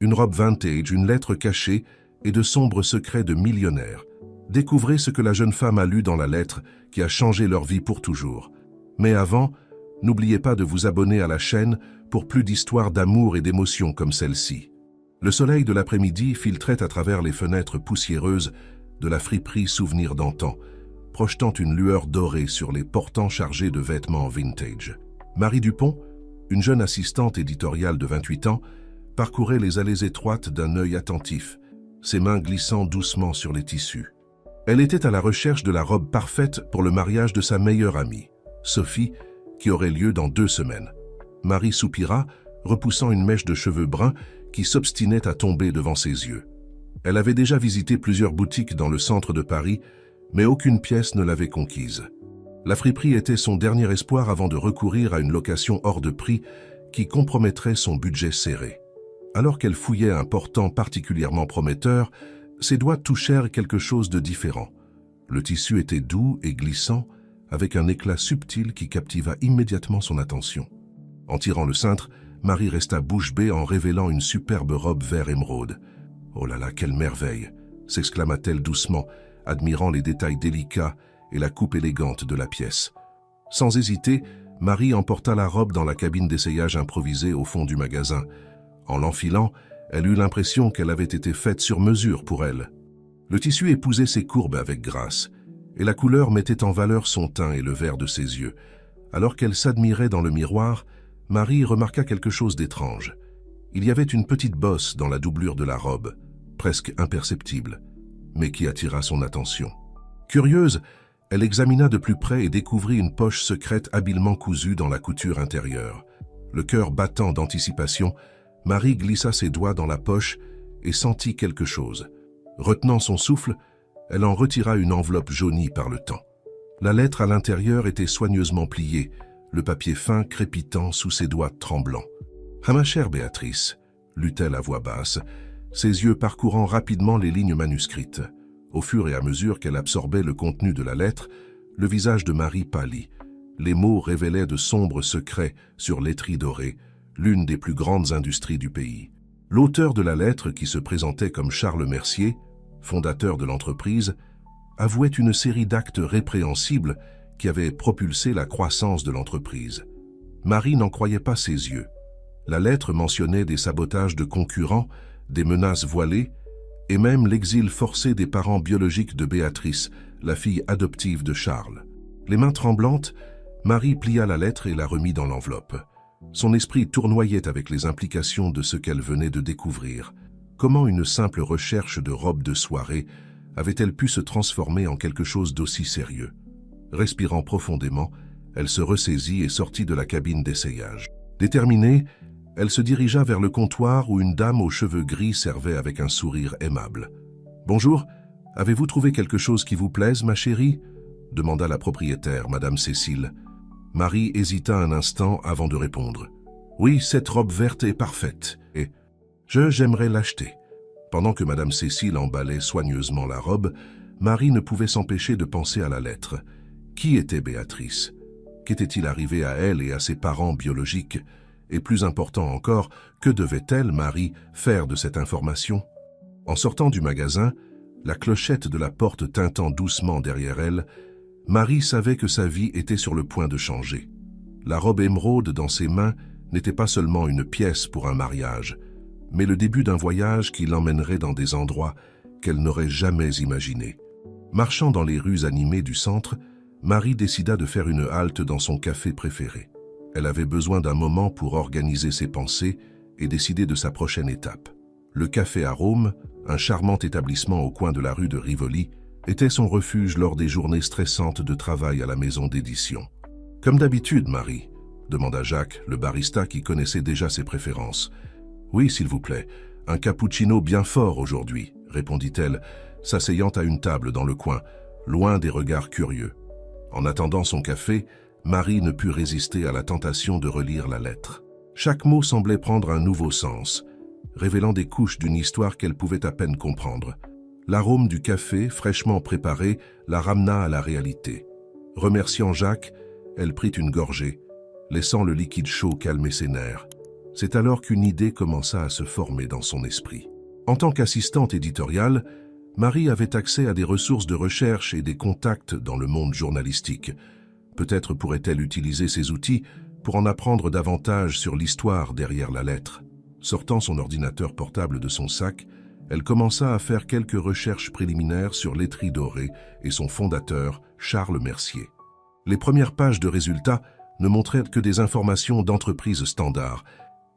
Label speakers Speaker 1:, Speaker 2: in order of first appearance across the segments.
Speaker 1: Une robe vintage, une lettre cachée et de sombres secrets de millionnaires. Découvrez ce que la jeune femme a lu dans la lettre qui a changé leur vie pour toujours. Mais avant, n'oubliez pas de vous abonner à la chaîne pour plus d'histoires d'amour et d'émotions comme celle-ci. Le soleil de l'après-midi filtrait à travers les fenêtres poussiéreuses de la friperie Souvenir d'antan, projetant une lueur dorée sur les portants chargés de vêtements vintage. Marie Dupont, une jeune assistante éditoriale de 28 ans, parcourait les allées étroites d'un œil attentif, ses mains glissant doucement sur les tissus. Elle était à la recherche de la robe parfaite pour le mariage de sa meilleure amie, Sophie, qui aurait lieu dans 2 semaines. Marie soupira, repoussant une mèche de cheveux bruns qui s'obstinait à tomber devant ses yeux. Elle avait déjà visité plusieurs boutiques dans le centre de Paris, mais aucune pièce ne l'avait conquise. La friperie était son dernier espoir avant de recourir à une location hors de prix qui compromettrait son budget serré. Alors qu'elle fouillait un portant particulièrement prometteur, ses doigts touchèrent quelque chose de différent. Le tissu était doux et glissant, avec un éclat subtil qui captiva immédiatement son attention. En tirant le cintre, Marie resta bouche bée en révélant une superbe robe vert émeraude. « Oh là là, quelle merveille !» s'exclama-t-elle doucement, admirant les détails délicats et la coupe élégante de la pièce. Sans hésiter, Marie emporta la robe dans la cabine d'essayage improvisée au fond du magasin. En l'enfilant, elle eut l'impression qu'elle avait été faite sur mesure pour elle. Le tissu épousait ses courbes avec grâce, et la couleur mettait en valeur son teint et le vert de ses yeux. Alors qu'elle s'admirait dans le miroir, Marie remarqua quelque chose d'étrange. Il y avait une petite bosse dans la doublure de la robe, presque imperceptible, mais qui attira son attention. Curieuse, elle examina de plus près et découvrit une poche secrète habilement cousue dans la couture intérieure. Le cœur battant d'anticipation, Marie glissa ses doigts dans la poche et sentit quelque chose. Retenant son souffle, elle en retira une enveloppe jaunie par le temps. La lettre à l'intérieur était soigneusement pliée, le papier fin crépitant sous ses doigts tremblants. « Ah ma chère Béatrice », lut-elle à voix basse, ses yeux parcourant rapidement les lignes manuscrites. Au fur et à mesure qu'elle absorbait le contenu de la lettre, le visage de Marie pâlit. Les mots révélaient de sombres secrets sur l'étrie dorée, l'une des plus grandes industries du pays. L'auteur de la lettre, qui se présentait comme Charles Mercier, fondateur de l'entreprise, avouait une série d'actes répréhensibles qui avaient propulsé la croissance de l'entreprise. Marie n'en croyait pas ses yeux. La lettre mentionnait des sabotages de concurrents, des menaces voilées, et même l'exil forcé des parents biologiques de Béatrice, la fille adoptive de Charles. Les mains tremblantes, Marie plia la lettre et la remit dans l'enveloppe. Son esprit tournoyait avec les implications de ce qu'elle venait de découvrir. Comment une simple recherche de robe de soirée avait-elle pu se transformer en quelque chose d'aussi sérieux? Respirant profondément, elle se ressaisit et sortit de la cabine d'essayage. Déterminée, elle se dirigea vers le comptoir où une dame aux cheveux gris servait avec un sourire aimable. « Bonjour, avez-vous trouvé quelque chose qui vous plaise, ma chérie ?» demanda la propriétaire, Madame Cécile. Marie hésita un instant avant de répondre. « Oui, cette robe verte est parfaite, et j'aimerais l'acheter. » Pendant que Madame Cécile emballait soigneusement la robe, Marie ne pouvait s'empêcher de penser à la lettre. Qui était Béatrice? Qu'était-il arrivé à elle et à ses parents biologiques? Et plus important encore, que devait-elle, Marie, faire de cette information? En sortant du magasin, la clochette de la porte tintant doucement derrière elle, Marie savait que sa vie était sur le point de changer. La robe émeraude dans ses mains n'était pas seulement une pièce pour un mariage, mais le début d'un voyage qui l'emmènerait dans des endroits qu'elle n'aurait jamais imaginés. Marchant dans les rues animées du centre, Marie décida de faire une halte dans son café préféré. Elle avait besoin d'un moment pour organiser ses pensées et décider de sa prochaine étape. Le Café Arôme, un charmant établissement au coin de la rue de Rivoli, était son refuge lors des journées stressantes de travail à la maison d'édition. « Comme d'habitude, Marie ?» demanda Jacques, le barista qui connaissait déjà ses préférences. « Oui, s'il vous plaît, un cappuccino bien fort aujourd'hui, » répondit-elle, s'asseyant à une table dans le coin, loin des regards curieux. En attendant son café, Marie ne put résister à la tentation de relire la lettre. Chaque mot semblait prendre un nouveau sens, révélant des couches d'une histoire qu'elle pouvait à peine comprendre. L'arôme du café, fraîchement préparé, la ramena à la réalité. Remerciant Jacques, elle prit une gorgée, laissant le liquide chaud calmer ses nerfs. C'est alors qu'une idée commença à se former dans son esprit. En tant qu'assistante éditoriale, Marie avait accès à des ressources de recherche et des contacts dans le monde journalistique. Peut-être pourrait-elle utiliser ces outils pour en apprendre davantage sur l'histoire derrière la lettre. Sortant son ordinateur portable de son sac, elle commença à faire quelques recherches préliminaires sur Laiterie Dorée et son fondateur, Charles Mercier. Les premières pages de résultats ne montraient que des informations d'entreprise standard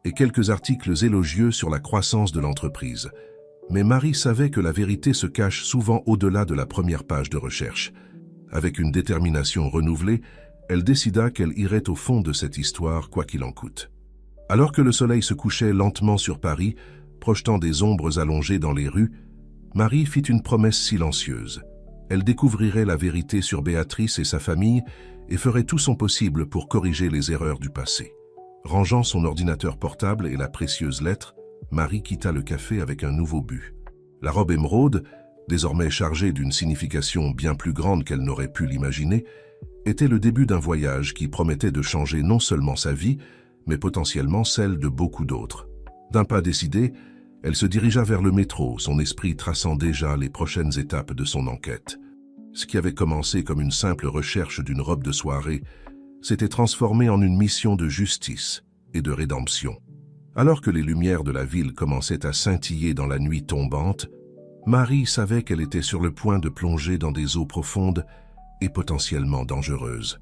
Speaker 1: et quelques articles élogieux sur la croissance de l'entreprise. Mais Marie savait que la vérité se cache souvent au-delà de la première page de recherche. Avec une détermination renouvelée, elle décida qu'elle irait au fond de cette histoire, quoi qu'il en coûte. Alors que le soleil se couchait lentement sur Paris, projetant des ombres allongées dans les rues, Marie fit une promesse silencieuse. Elle découvrirait la vérité sur Béatrice et sa famille et ferait tout son possible pour corriger les erreurs du passé. Rangeant son ordinateur portable et la précieuse lettre, Marie quitta le café avec un nouveau but. La robe émeraude, désormais chargée d'une signification bien plus grande qu'elle n'aurait pu l'imaginer, était le début d'un voyage qui promettait de changer non seulement sa vie, mais potentiellement celle de beaucoup d'autres. D'un pas décidé, elle se dirigea vers le métro, son esprit traçant déjà les prochaines étapes de son enquête. Ce qui avait commencé comme une simple recherche d'une robe de soirée s'était transformé en une mission de justice et de rédemption. Alors que les lumières de la ville commençaient à scintiller dans la nuit tombante, Marie savait qu'elle était sur le point de plonger dans des eaux profondes et potentiellement dangereuses.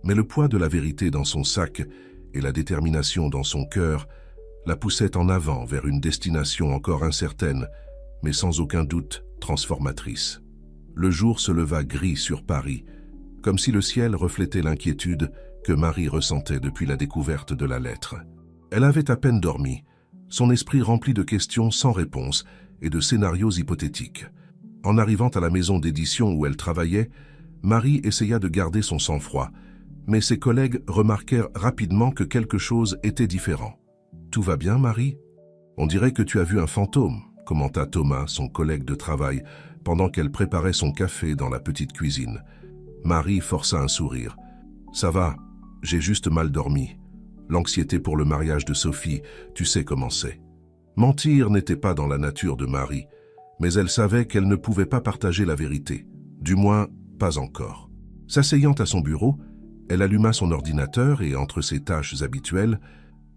Speaker 1: Mais le poids de la vérité dans son sac et la détermination dans son cœur la poussaient en avant vers une destination encore incertaine, mais sans aucun doute transformatrice. Le jour se leva gris sur Paris, comme si le ciel reflétait l'inquiétude que Marie ressentait depuis la découverte de la lettre. Elle avait à peine dormi, son esprit rempli de questions sans réponse et de scénarios hypothétiques. En arrivant à la maison d'édition où elle travaillait, Marie essaya de garder son sang-froid, mais ses collègues remarquèrent rapidement que quelque chose était différent. « Tout va bien, Marie ? On dirait que tu as vu un fantôme », commenta Thomas, son collègue de travail, pendant qu'elle préparait son café dans la petite cuisine. Marie força un sourire. « Ça va, j'ai juste mal dormi. L'anxiété pour le mariage de Sophie, tu sais comment c'est. » Mentir n'était pas dans la nature de Marie, mais elle savait qu'elle ne pouvait pas partager la vérité. Du moins, pas encore. S'asseyant à son bureau, elle alluma son ordinateur et, entre ses tâches habituelles,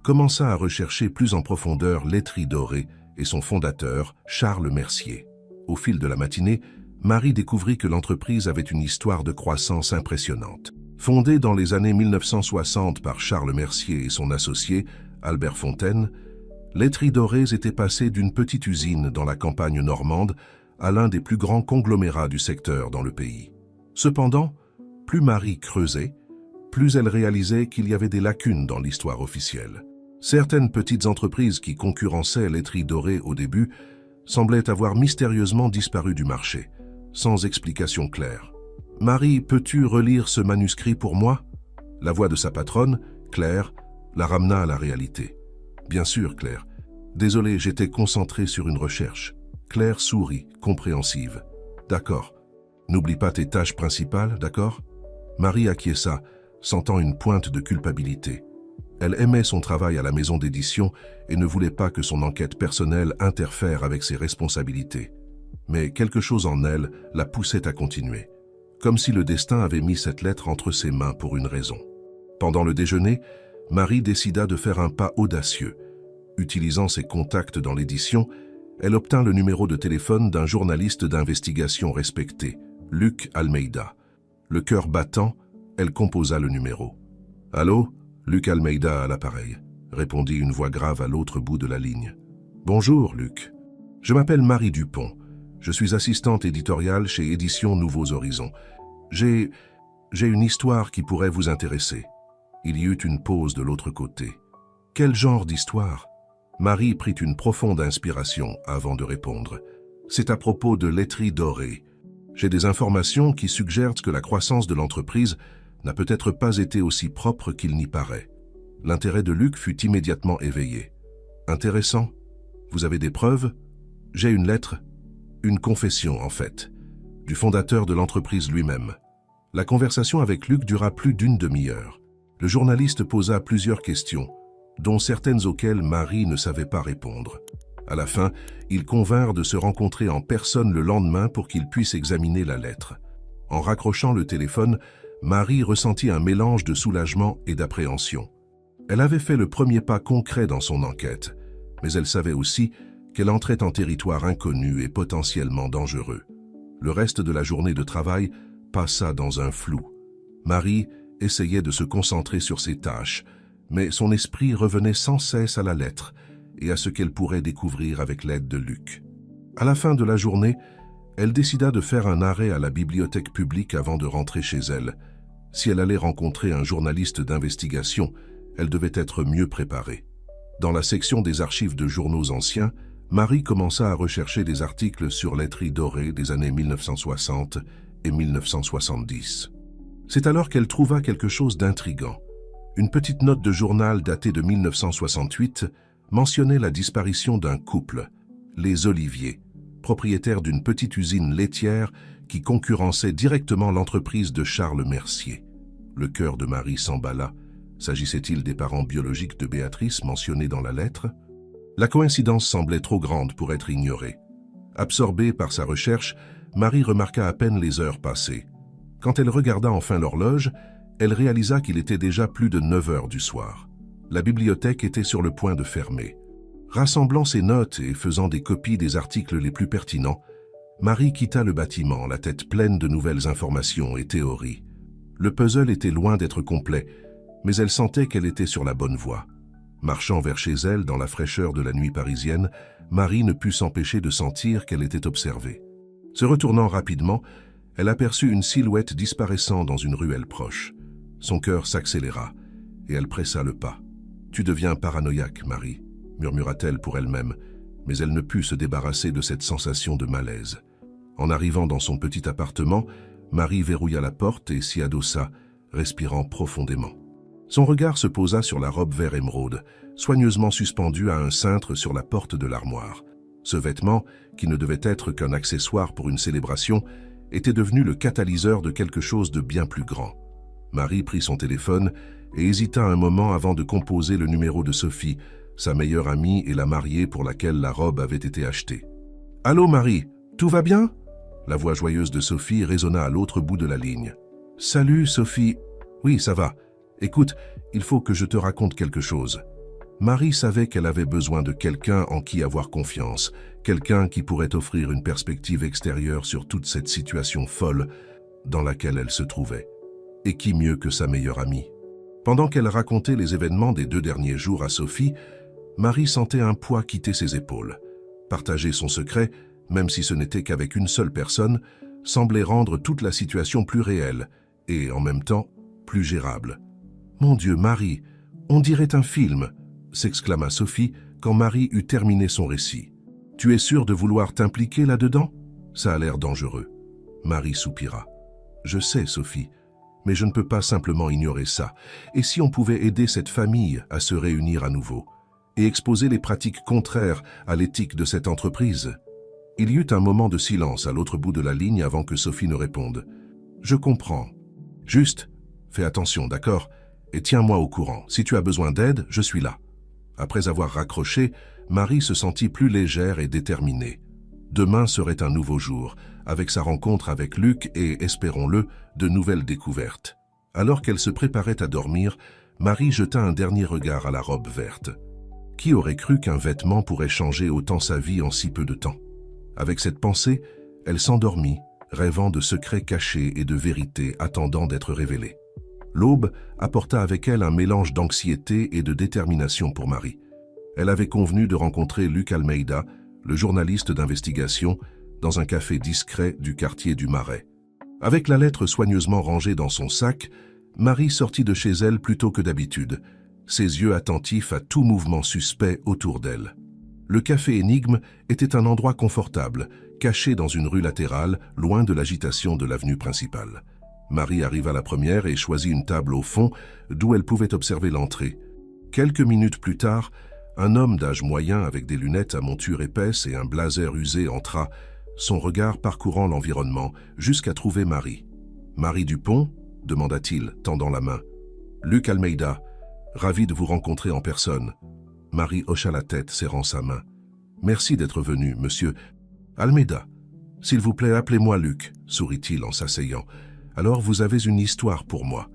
Speaker 1: commença à rechercher plus en profondeur Laiterie Dorée et son fondateur, Charles Mercier. Au fil de la matinée, Marie découvrit que l'entreprise avait une histoire de croissance impressionnante. Fondée dans les années 1960 par Charles Mercier et son associé, Albert Fontaine, Laiterie Dorée était passée d'une petite usine dans la campagne normande à l'un des plus grands conglomérats du secteur dans le pays. Cependant, plus Marie creusait, plus elle réalisait qu'il y avait des lacunes dans l'histoire officielle. Certaines petites entreprises qui concurrençaient Laiterie Dorée au début semblaient avoir mystérieusement disparu du marché, sans explication claire. « Marie, peux-tu relire ce manuscrit pour moi ?» La voix de sa patronne, Claire, la ramena à la réalité. « Bien sûr, Claire. Désolé, j'étais concentrée sur une recherche. » Claire sourit, compréhensive. « D'accord. N'oublie pas tes tâches principales, d'accord ?» Marie acquiesça, sentant une pointe de culpabilité. Elle aimait son travail à la maison d'édition et ne voulait pas que son enquête personnelle interfère avec ses responsabilités. Mais quelque chose en elle la poussait à continuer, comme si le destin avait mis cette lettre entre ses mains pour une raison. Pendant le déjeuner, Marie décida de faire un pas audacieux. Utilisant ses contacts dans l'édition, elle obtint le numéro de téléphone d'un journaliste d'investigation respecté, Luc Almeida. Le cœur battant, elle composa le numéro. « Allô ? Luc Almeida à l'appareil », répondit une voix grave à l'autre bout de la ligne. « Bonjour, Luc. Je m'appelle Marie Dupont. Je suis assistante éditoriale chez Éditions Nouveaux Horizons. J'ai une histoire qui pourrait vous intéresser. » Il y eut une pause de l'autre côté. « Quel genre d'histoire ?» Marie prit une profonde inspiration avant de répondre. « C'est à propos de Laiterie Dorée. J'ai des informations qui suggèrent que la croissance de l'entreprise n'a peut-être pas été aussi propre qu'il n'y paraît. » L'intérêt de Luc fut immédiatement éveillé. « Intéressant. Vous avez des preuves ? J'ai une lettre, une confession en fait, du fondateur de l'entreprise lui-même. » La conversation avec Luc dura plus d'une demi-heure. Le journaliste posa plusieurs questions, dont certaines auxquelles Marie ne savait pas répondre. À la fin, ils convinrent de se rencontrer en personne le lendemain pour qu'ils puissent examiner la lettre. En raccrochant le téléphone, Marie ressentit un mélange de soulagement et d'appréhension. Elle avait fait le premier pas concret dans son enquête, mais elle savait aussi qu'elle entrait en territoire inconnu et potentiellement dangereux. Le reste de la journée de travail passa dans un flou. Marie essayait de se concentrer sur ses tâches, mais son esprit revenait sans cesse à la lettre et à ce qu'elle pourrait découvrir avec l'aide de Luc. À la fin de la journée, elle décida de faire un arrêt à la bibliothèque publique avant de rentrer chez elle. Si elle allait rencontrer un journaliste d'investigation, elle devait être mieux préparée. Dans la section des archives de journaux anciens, Marie commença à rechercher des articles sur laiterie dorée des années 1960 et 1970. C'est alors qu'elle trouva quelque chose d'intriguant. Une petite note de journal datée de 1968 mentionnait la disparition d'un couple, les Olivier, propriétaires d'une petite usine laitière qui concurrençait directement l'entreprise de Charles Mercier. Le cœur de Marie s'emballa. S'agissait-il des parents biologiques de Béatrice mentionnés dans la lettre? La coïncidence semblait trop grande pour être ignorée. Absorbée par sa recherche, Marie remarqua à peine les heures passées. Quand elle regarda enfin l'horloge, elle réalisa qu'il était déjà plus de 9 heures du soir. La bibliothèque était sur le point de fermer. Rassemblant ses notes et faisant des copies des articles les plus pertinents, Marie quitta le bâtiment, la tête pleine de nouvelles informations et théories. Le puzzle était loin d'être complet, mais elle sentait qu'elle était sur la bonne voie. Marchant vers chez elle dans la fraîcheur de la nuit parisienne, Marie ne put s'empêcher de sentir qu'elle était observée. Se retournant rapidement, elle aperçut une silhouette disparaissant dans une ruelle proche. Son cœur s'accéléra et elle pressa le pas. « Tu deviens paranoïaque, Marie », murmura-t-elle pour elle-même, mais elle ne put se débarrasser de cette sensation de malaise. En arrivant dans son petit appartement, Marie verrouilla la porte et s'y adossa, respirant profondément. Son regard se posa sur la robe vert émeraude, soigneusement suspendue à un cintre sur la porte de l'armoire. Ce vêtement, qui ne devait être qu'un accessoire pour une célébration, était devenu le catalyseur de quelque chose de bien plus grand. Marie prit son téléphone et hésita un moment avant de composer le numéro de Sophie, sa meilleure amie et la mariée pour laquelle la robe avait été achetée. « Allô Marie, tout va bien ?» La voix joyeuse de Sophie résonna à l'autre bout de la ligne. « Salut Sophie. Oui, ça va. Écoute, il faut que je te raconte quelque chose. » Marie savait qu'elle avait besoin de quelqu'un en qui avoir confiance, quelqu'un qui pourrait offrir une perspective extérieure sur toute cette situation folle dans laquelle elle se trouvait. Et qui mieux que sa meilleure amie? Pendant qu'elle racontait les événements des 2 derniers jours à Sophie, Marie sentait un poids quitter ses épaules. Partager son secret, même si ce n'était qu'avec une seule personne, semblait rendre toute la situation plus réelle et, en même temps, plus gérable. « Mon Dieu, Marie, on dirait un film !» s'exclama Sophie quand Marie eut terminé son récit. « Tu es sûre de vouloir t'impliquer là-dedans? Ça a l'air dangereux. » Marie soupira. « Je sais, Sophie, mais je ne peux pas simplement ignorer ça. Et si on pouvait aider cette famille à se réunir à nouveau et exposer les pratiques contraires à l'éthique de cette entreprise ?» Il y eut un moment de silence à l'autre bout de la ligne avant que Sophie ne réponde. « Je comprends. Juste, fais attention, d'accord? Et tiens-moi au courant. Si tu as besoin d'aide, je suis là. » Après avoir raccroché, Marie se sentit plus légère et déterminée. Demain serait un nouveau jour, avec sa rencontre avec Luc et, espérons-le, de nouvelles découvertes. Alors qu'elle se préparait à dormir, Marie jeta un dernier regard à la robe verte. Qui aurait cru qu'un vêtement pourrait changer autant sa vie en si peu de temps? Avec cette pensée, elle s'endormit, rêvant de secrets cachés et de vérités attendant d'être révélés. L'aube apporta avec elle un mélange d'anxiété et de détermination pour Marie. Elle avait convenu de rencontrer Luc Almeida, le journaliste d'investigation, dans un café discret du quartier du Marais. Avec la lettre soigneusement rangée dans son sac, Marie sortit de chez elle plus tôt que d'habitude, ses yeux attentifs à tout mouvement suspect autour d'elle. Le café Énigme était un endroit confortable, caché dans une rue latérale, loin de l'agitation de l'avenue principale. Marie arriva la première et choisit une table au fond, d'où elle pouvait observer l'entrée. Quelques minutes plus tard, un homme d'âge moyen avec des lunettes à monture épaisse et un blazer usé entra, son regard parcourant l'environnement, jusqu'à trouver Marie. « Marie Dupont ?» demanda-t-il, tendant la main. « Luc Almeida », Ravi de vous rencontrer en personne. Marie hocha la tête, serrant sa main. Merci d'être venu, monsieur Almeida. S'il vous plaît, appelez-moi Luc, sourit-il en s'asseyant. Alors vous avez une histoire pour moi.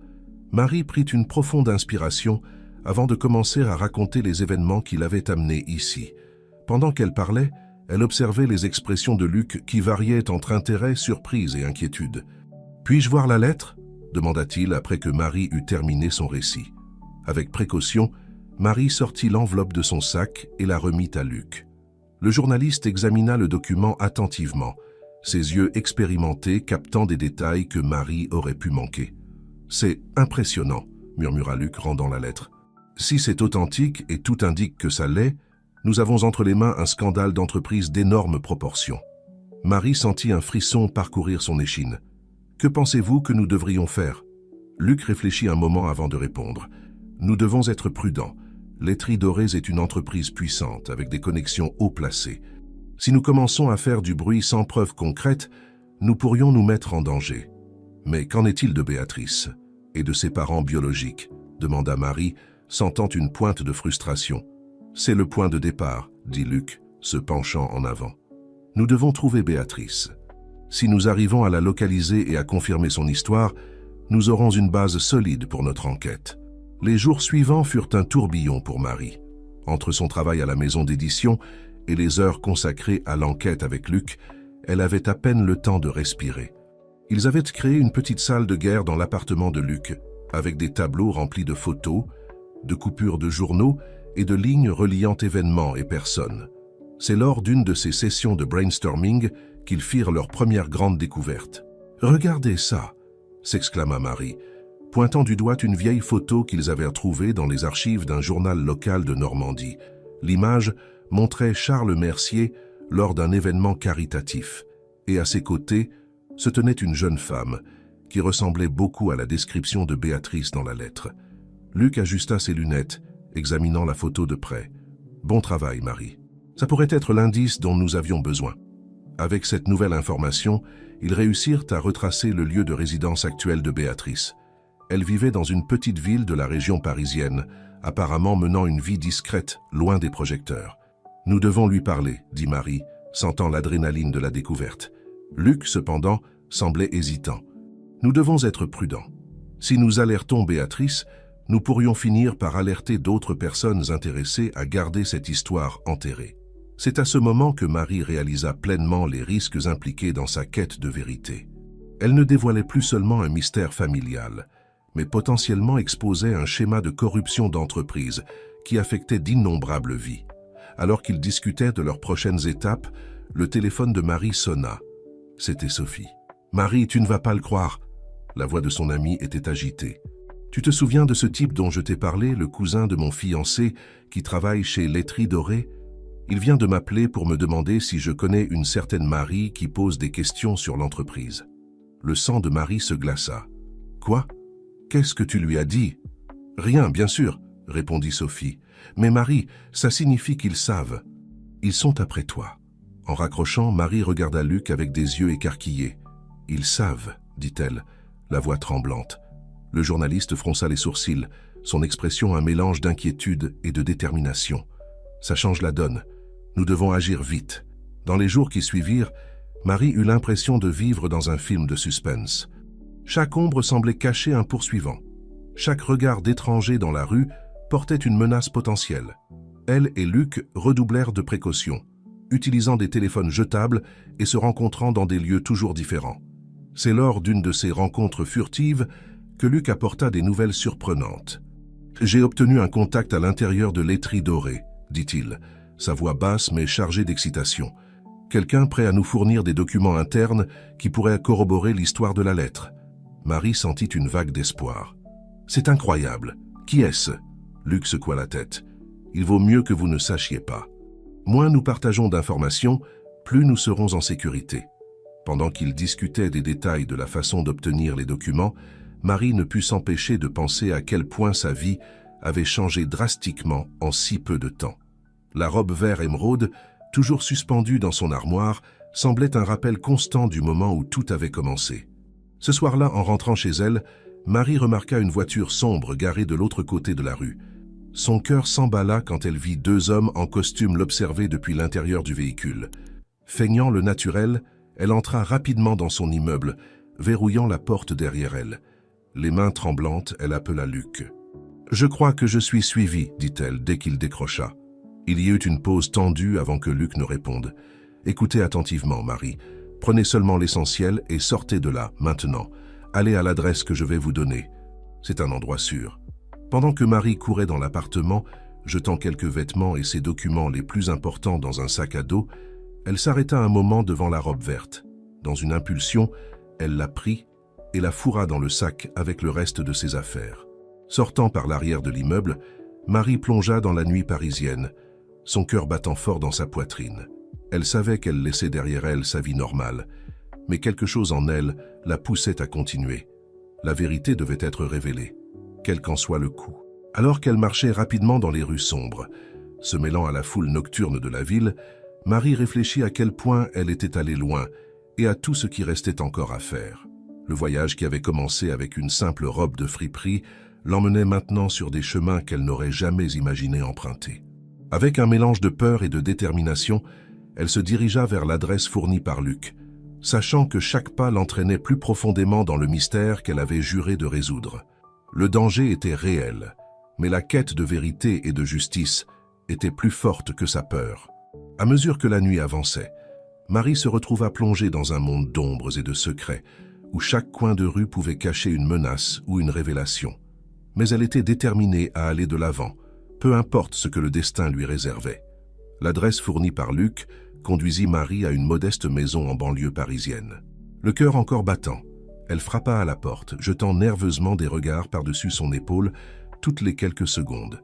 Speaker 1: Marie prit une profonde inspiration avant de commencer à raconter les événements qui l'avaient amenée ici. Pendant qu'elle parlait, elle observait les expressions de Luc qui variaient entre intérêt, surprise et inquiétude. « Puis-je voir la lettre ?» demanda-t-il après que Marie eut terminé son récit. Avec précaution, Marie sortit l'enveloppe de son sac et la remit à Luc. Le journaliste examina le document attentivement, ses yeux expérimentés captant des détails que Marie aurait pu manquer. « C'est impressionnant », murmura Luc rendant la lettre. « Si c'est authentique et tout indique que ça l'est, nous avons entre les mains un scandale d'entreprise d'énormes proportions. » Marie sentit un frisson parcourir son échine. « Que pensez-vous que nous devrions faire ?» Luc réfléchit un moment avant de répondre. « Nous devons être prudents. Laiterie Dorés est une entreprise puissante, avec des connexions haut placées. Si nous commençons à faire du bruit sans preuve concrète, nous pourrions nous mettre en danger. Mais qu'en est-il de Béatrice et de ses parents biologiques ?» demanda Marie, sentant une pointe de frustration. « C'est le point de départ, » dit Luc, se penchant en avant. « Nous devons trouver Béatrice. Si nous arrivons à la localiser et à confirmer son histoire, nous aurons une base solide pour notre enquête. » Les jours suivants furent un tourbillon pour Marie. Entre son travail à la maison d'édition et les heures consacrées à l'enquête avec Luc, elle avait à peine le temps de respirer. Ils avaient créé une petite salle de guerre dans l'appartement de Luc, avec des tableaux remplis de photos, de coupures de journaux et de lignes reliant événements et personnes. C'est lors d'une de ces sessions de brainstorming qu'ils firent leur première grande découverte. « Regardez ça !» s'exclama Marie, pointant du doigt une vieille photo qu'ils avaient trouvée dans les archives d'un journal local de Normandie. L'image montrait Charles Mercier lors d'un événement caritatif, et à ses côtés se tenait une jeune femme qui ressemblait beaucoup à la description de Béatrice dans la lettre. Luc ajusta ses lunettes, examinant la photo de près. « Bon travail, Marie. Ça pourrait être l'indice dont nous avions besoin. » Avec cette nouvelle information, ils réussirent à retracer le lieu de résidence actuel de Béatrice. Elle vivait dans une petite ville de la région parisienne, apparemment menant une vie discrète, loin des projecteurs. « Nous devons lui parler, » dit Marie, sentant l'adrénaline de la découverte. Luc, cependant, semblait hésitant. « Nous devons être prudents. Si nous alertons Béatrice, nous pourrions finir par alerter d'autres personnes intéressées à garder cette histoire enterrée. » C'est à ce moment que Marie réalisa pleinement les risques impliqués dans sa quête de vérité. Elle ne dévoilait plus seulement un mystère familial, mais potentiellement exposait un schéma de corruption d'entreprise qui affectait d'innombrables vies. Alors qu'ils discutaient de leurs prochaines étapes, le téléphone de Marie sonna. C'était Sophie. « Marie, tu ne vas pas le croire. » La voix de son amie était agitée. « Tu te souviens de ce type dont je t'ai parlé, le cousin de mon fiancé qui travaille chez Laiterie Dorés ? Il vient de m'appeler pour me demander si je connais une certaine Marie qui pose des questions sur l'entreprise. » Le sang de Marie se glaça. « Quoi ? Qu'est-ce que tu lui as dit ?»« Rien, bien sûr, » répondit Sophie. « Mais Marie, ça signifie qu'ils savent. Ils sont après toi. » En raccrochant, Marie regarda Luc avec des yeux écarquillés. « Ils savent, » dit-elle, la voix tremblante. Le journaliste fronça les sourcils, son expression un mélange d'inquiétude et de détermination. « Ça change la donne. Nous devons agir vite. » Dans les jours qui suivirent, Marie eut l'impression de vivre dans un film de suspense. Chaque ombre semblait cacher un poursuivant. Chaque regard d'étranger dans la rue portait une menace potentielle. Elle et Luc redoublèrent de précautions, utilisant des téléphones jetables et se rencontrant dans des lieux toujours différents. C'est lors d'une de ces rencontres furtives que Luc apporta des nouvelles surprenantes. « J'ai obtenu un contact à l'intérieur de Laiterie Dorés, » dit-il, sa voix basse mais chargée d'excitation. « Quelqu'un prêt à nous fournir des documents internes qui pourraient corroborer l'histoire de la lettre. » Marie sentit une vague d'espoir. « C'est incroyable. Qui est-ce » Luc secoua la tête. « Il vaut mieux que vous ne sachiez pas. Moins nous partageons d'informations, plus nous serons en sécurité. » Pendant qu'ils discutaient des détails de la façon d'obtenir les documents, Marie ne put s'empêcher de penser à quel point sa vie avait changé drastiquement en si peu de temps. La robe vert émeraude, toujours suspendue dans son armoire, semblait un rappel constant du moment où tout avait commencé. Ce soir-là, en rentrant chez elle, Marie remarqua une voiture sombre garée de l'autre côté de la rue. Son cœur s'emballa quand elle vit deux hommes en costume l'observer depuis l'intérieur du véhicule. Feignant le naturel, elle entra rapidement dans son immeuble, verrouillant la porte derrière elle. Les mains tremblantes, elle appela Luc. « Je crois que je suis suivie, dit-elle dès qu'il décrocha. Il y eut une pause tendue avant que Luc ne réponde. « Écoutez attentivement, Marie. Prenez seulement l'essentiel et sortez de là, maintenant. Allez à l'adresse que je vais vous donner. C'est un endroit sûr. » Pendant que Marie courait dans l'appartement, jetant quelques vêtements et ses documents les plus importants dans un sac à dos, elle s'arrêta un moment devant la robe verte. Dans une impulsion, elle la prit et la fourra dans le sac avec le reste de ses affaires. Sortant par l'arrière de l'immeuble, Marie plongea dans la nuit parisienne, son cœur battant fort dans sa poitrine. Elle savait qu'elle laissait derrière elle sa vie normale, mais quelque chose en elle la poussait à continuer. La vérité devait être révélée, quel qu'en soit le coût. Alors qu'elle marchait rapidement dans les rues sombres, se mêlant à la foule nocturne de la ville, Marie réfléchit à quel point elle était allée loin et à tout ce qui restait encore à faire. Le voyage qui avait commencé avec une simple robe de friperie l'emmenait maintenant sur des chemins qu'elle n'aurait jamais imaginé emprunter. Avec un mélange de peur et de détermination, elle se dirigea vers l'adresse fournie par Luc, sachant que chaque pas l'entraînait plus profondément dans le mystère qu'elle avait juré de résoudre. Le danger était réel, mais la quête de vérité et de justice était plus forte que sa peur. À mesure que la nuit avançait, Marie se retrouva plongée dans un monde d'ombres et de secrets, où chaque coin de rue pouvait cacher une menace ou une révélation. Mais elle était déterminée à aller de l'avant, peu importe ce que le destin lui réservait. L'adresse fournie par Luc conduisit Marie à une modeste maison en banlieue parisienne. Le cœur encore battant, elle frappa à la porte, jetant nerveusement des regards par-dessus son épaule toutes les quelques secondes.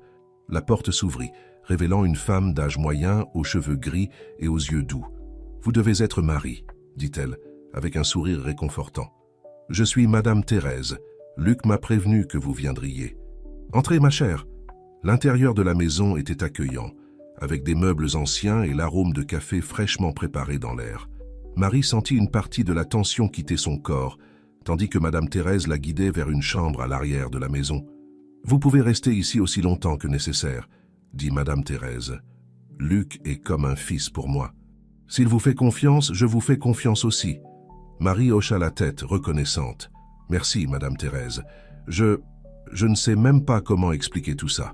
Speaker 1: La porte s'ouvrit, révélant une femme d'âge moyen, aux cheveux gris et aux yeux doux. « Vous devez être Marie, » dit-elle, avec un sourire réconfortant. « Je suis Madame Thérèse. Luc m'a prévenu que vous viendriez. »« Entrez, ma chère. » L'intérieur de la maison était accueillant, avec des meubles anciens et l'arôme de café fraîchement préparé dans l'air. Marie sentit une partie de la tension quitter son corps, tandis que Madame Thérèse la guidait vers une chambre à l'arrière de la maison. « Vous pouvez rester ici aussi longtemps que nécessaire, » dit Madame Thérèse. « Luc est comme un fils pour moi. S'il vous fait confiance, je vous fais confiance aussi. » Marie hocha la tête, reconnaissante. « Merci, Madame Thérèse. Je ne sais même pas comment expliquer tout ça. »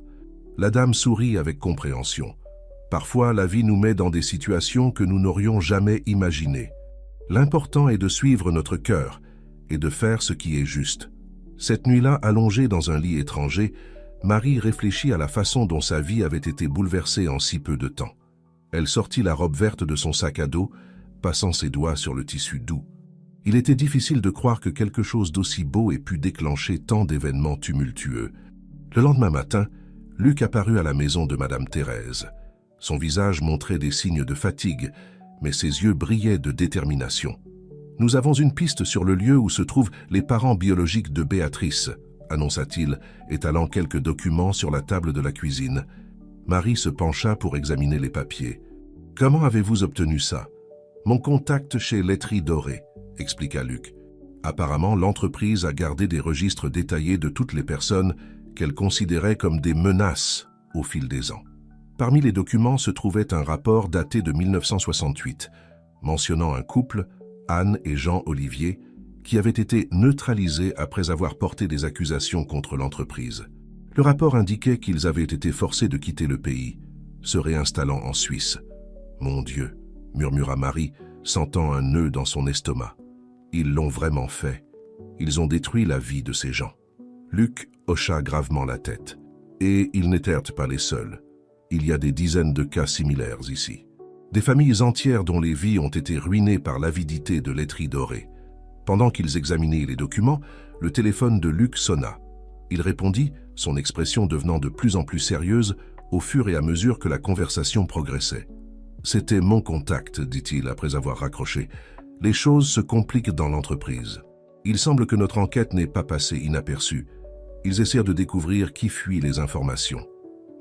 Speaker 1: La dame sourit avec compréhension. Parfois, la vie nous met dans des situations que nous n'aurions jamais imaginées. L'important est de suivre notre cœur et de faire ce qui est juste. Cette nuit-là, allongée dans un lit étranger, Marie réfléchit à la façon dont sa vie avait été bouleversée en si peu de temps. Elle sortit la robe verte de son sac à dos, passant ses doigts sur le tissu doux. Il était difficile de croire que quelque chose d'aussi beau ait pu déclencher tant d'événements tumultueux. Le lendemain matin, Luc apparut à la maison de Madame Thérèse. Son visage montrait des signes de fatigue, mais ses yeux brillaient de détermination. « Nous avons une piste sur le lieu où se trouvent les parents biologiques de Béatrice, » annonça-t-il, étalant quelques documents sur la table de la cuisine. Marie se pencha pour examiner les papiers. « Comment avez-vous obtenu ça ?»« Mon contact chez Laiterie Dorée, » expliqua Luc. Apparemment, l'entreprise a gardé des registres détaillés de toutes les personnes qu'elle considérait comme des menaces au fil des ans. Parmi les documents se trouvait un rapport daté de 1968, mentionnant un couple, Anne et Jean Olivier, qui avait été neutralisés après avoir porté des accusations contre l'entreprise. Le rapport indiquait qu'ils avaient été forcés de quitter le pays, se réinstallant en Suisse. « Mon Dieu !» murmura Marie, sentant un nœud dans son estomac. « Ils l'ont vraiment fait. Ils ont détruit la vie de ces gens. » Luc hocha gravement la tête. Et ils n'étaient pas les seuls. Il y a des dizaines de cas similaires ici. Des familles entières dont les vies ont été ruinées par l'avidité de Laiterie Dorée. Pendant qu'ils examinaient les documents, le téléphone de Luc sonna. Il répondit, son expression devenant de plus en plus sérieuse au fur et à mesure que la conversation progressait. « C'était mon contact, dit-il après avoir raccroché. Les choses se compliquent dans l'entreprise. Il semble que notre enquête n'ait pas passé inaperçue. Ils essaient de découvrir qui fuit les informations. »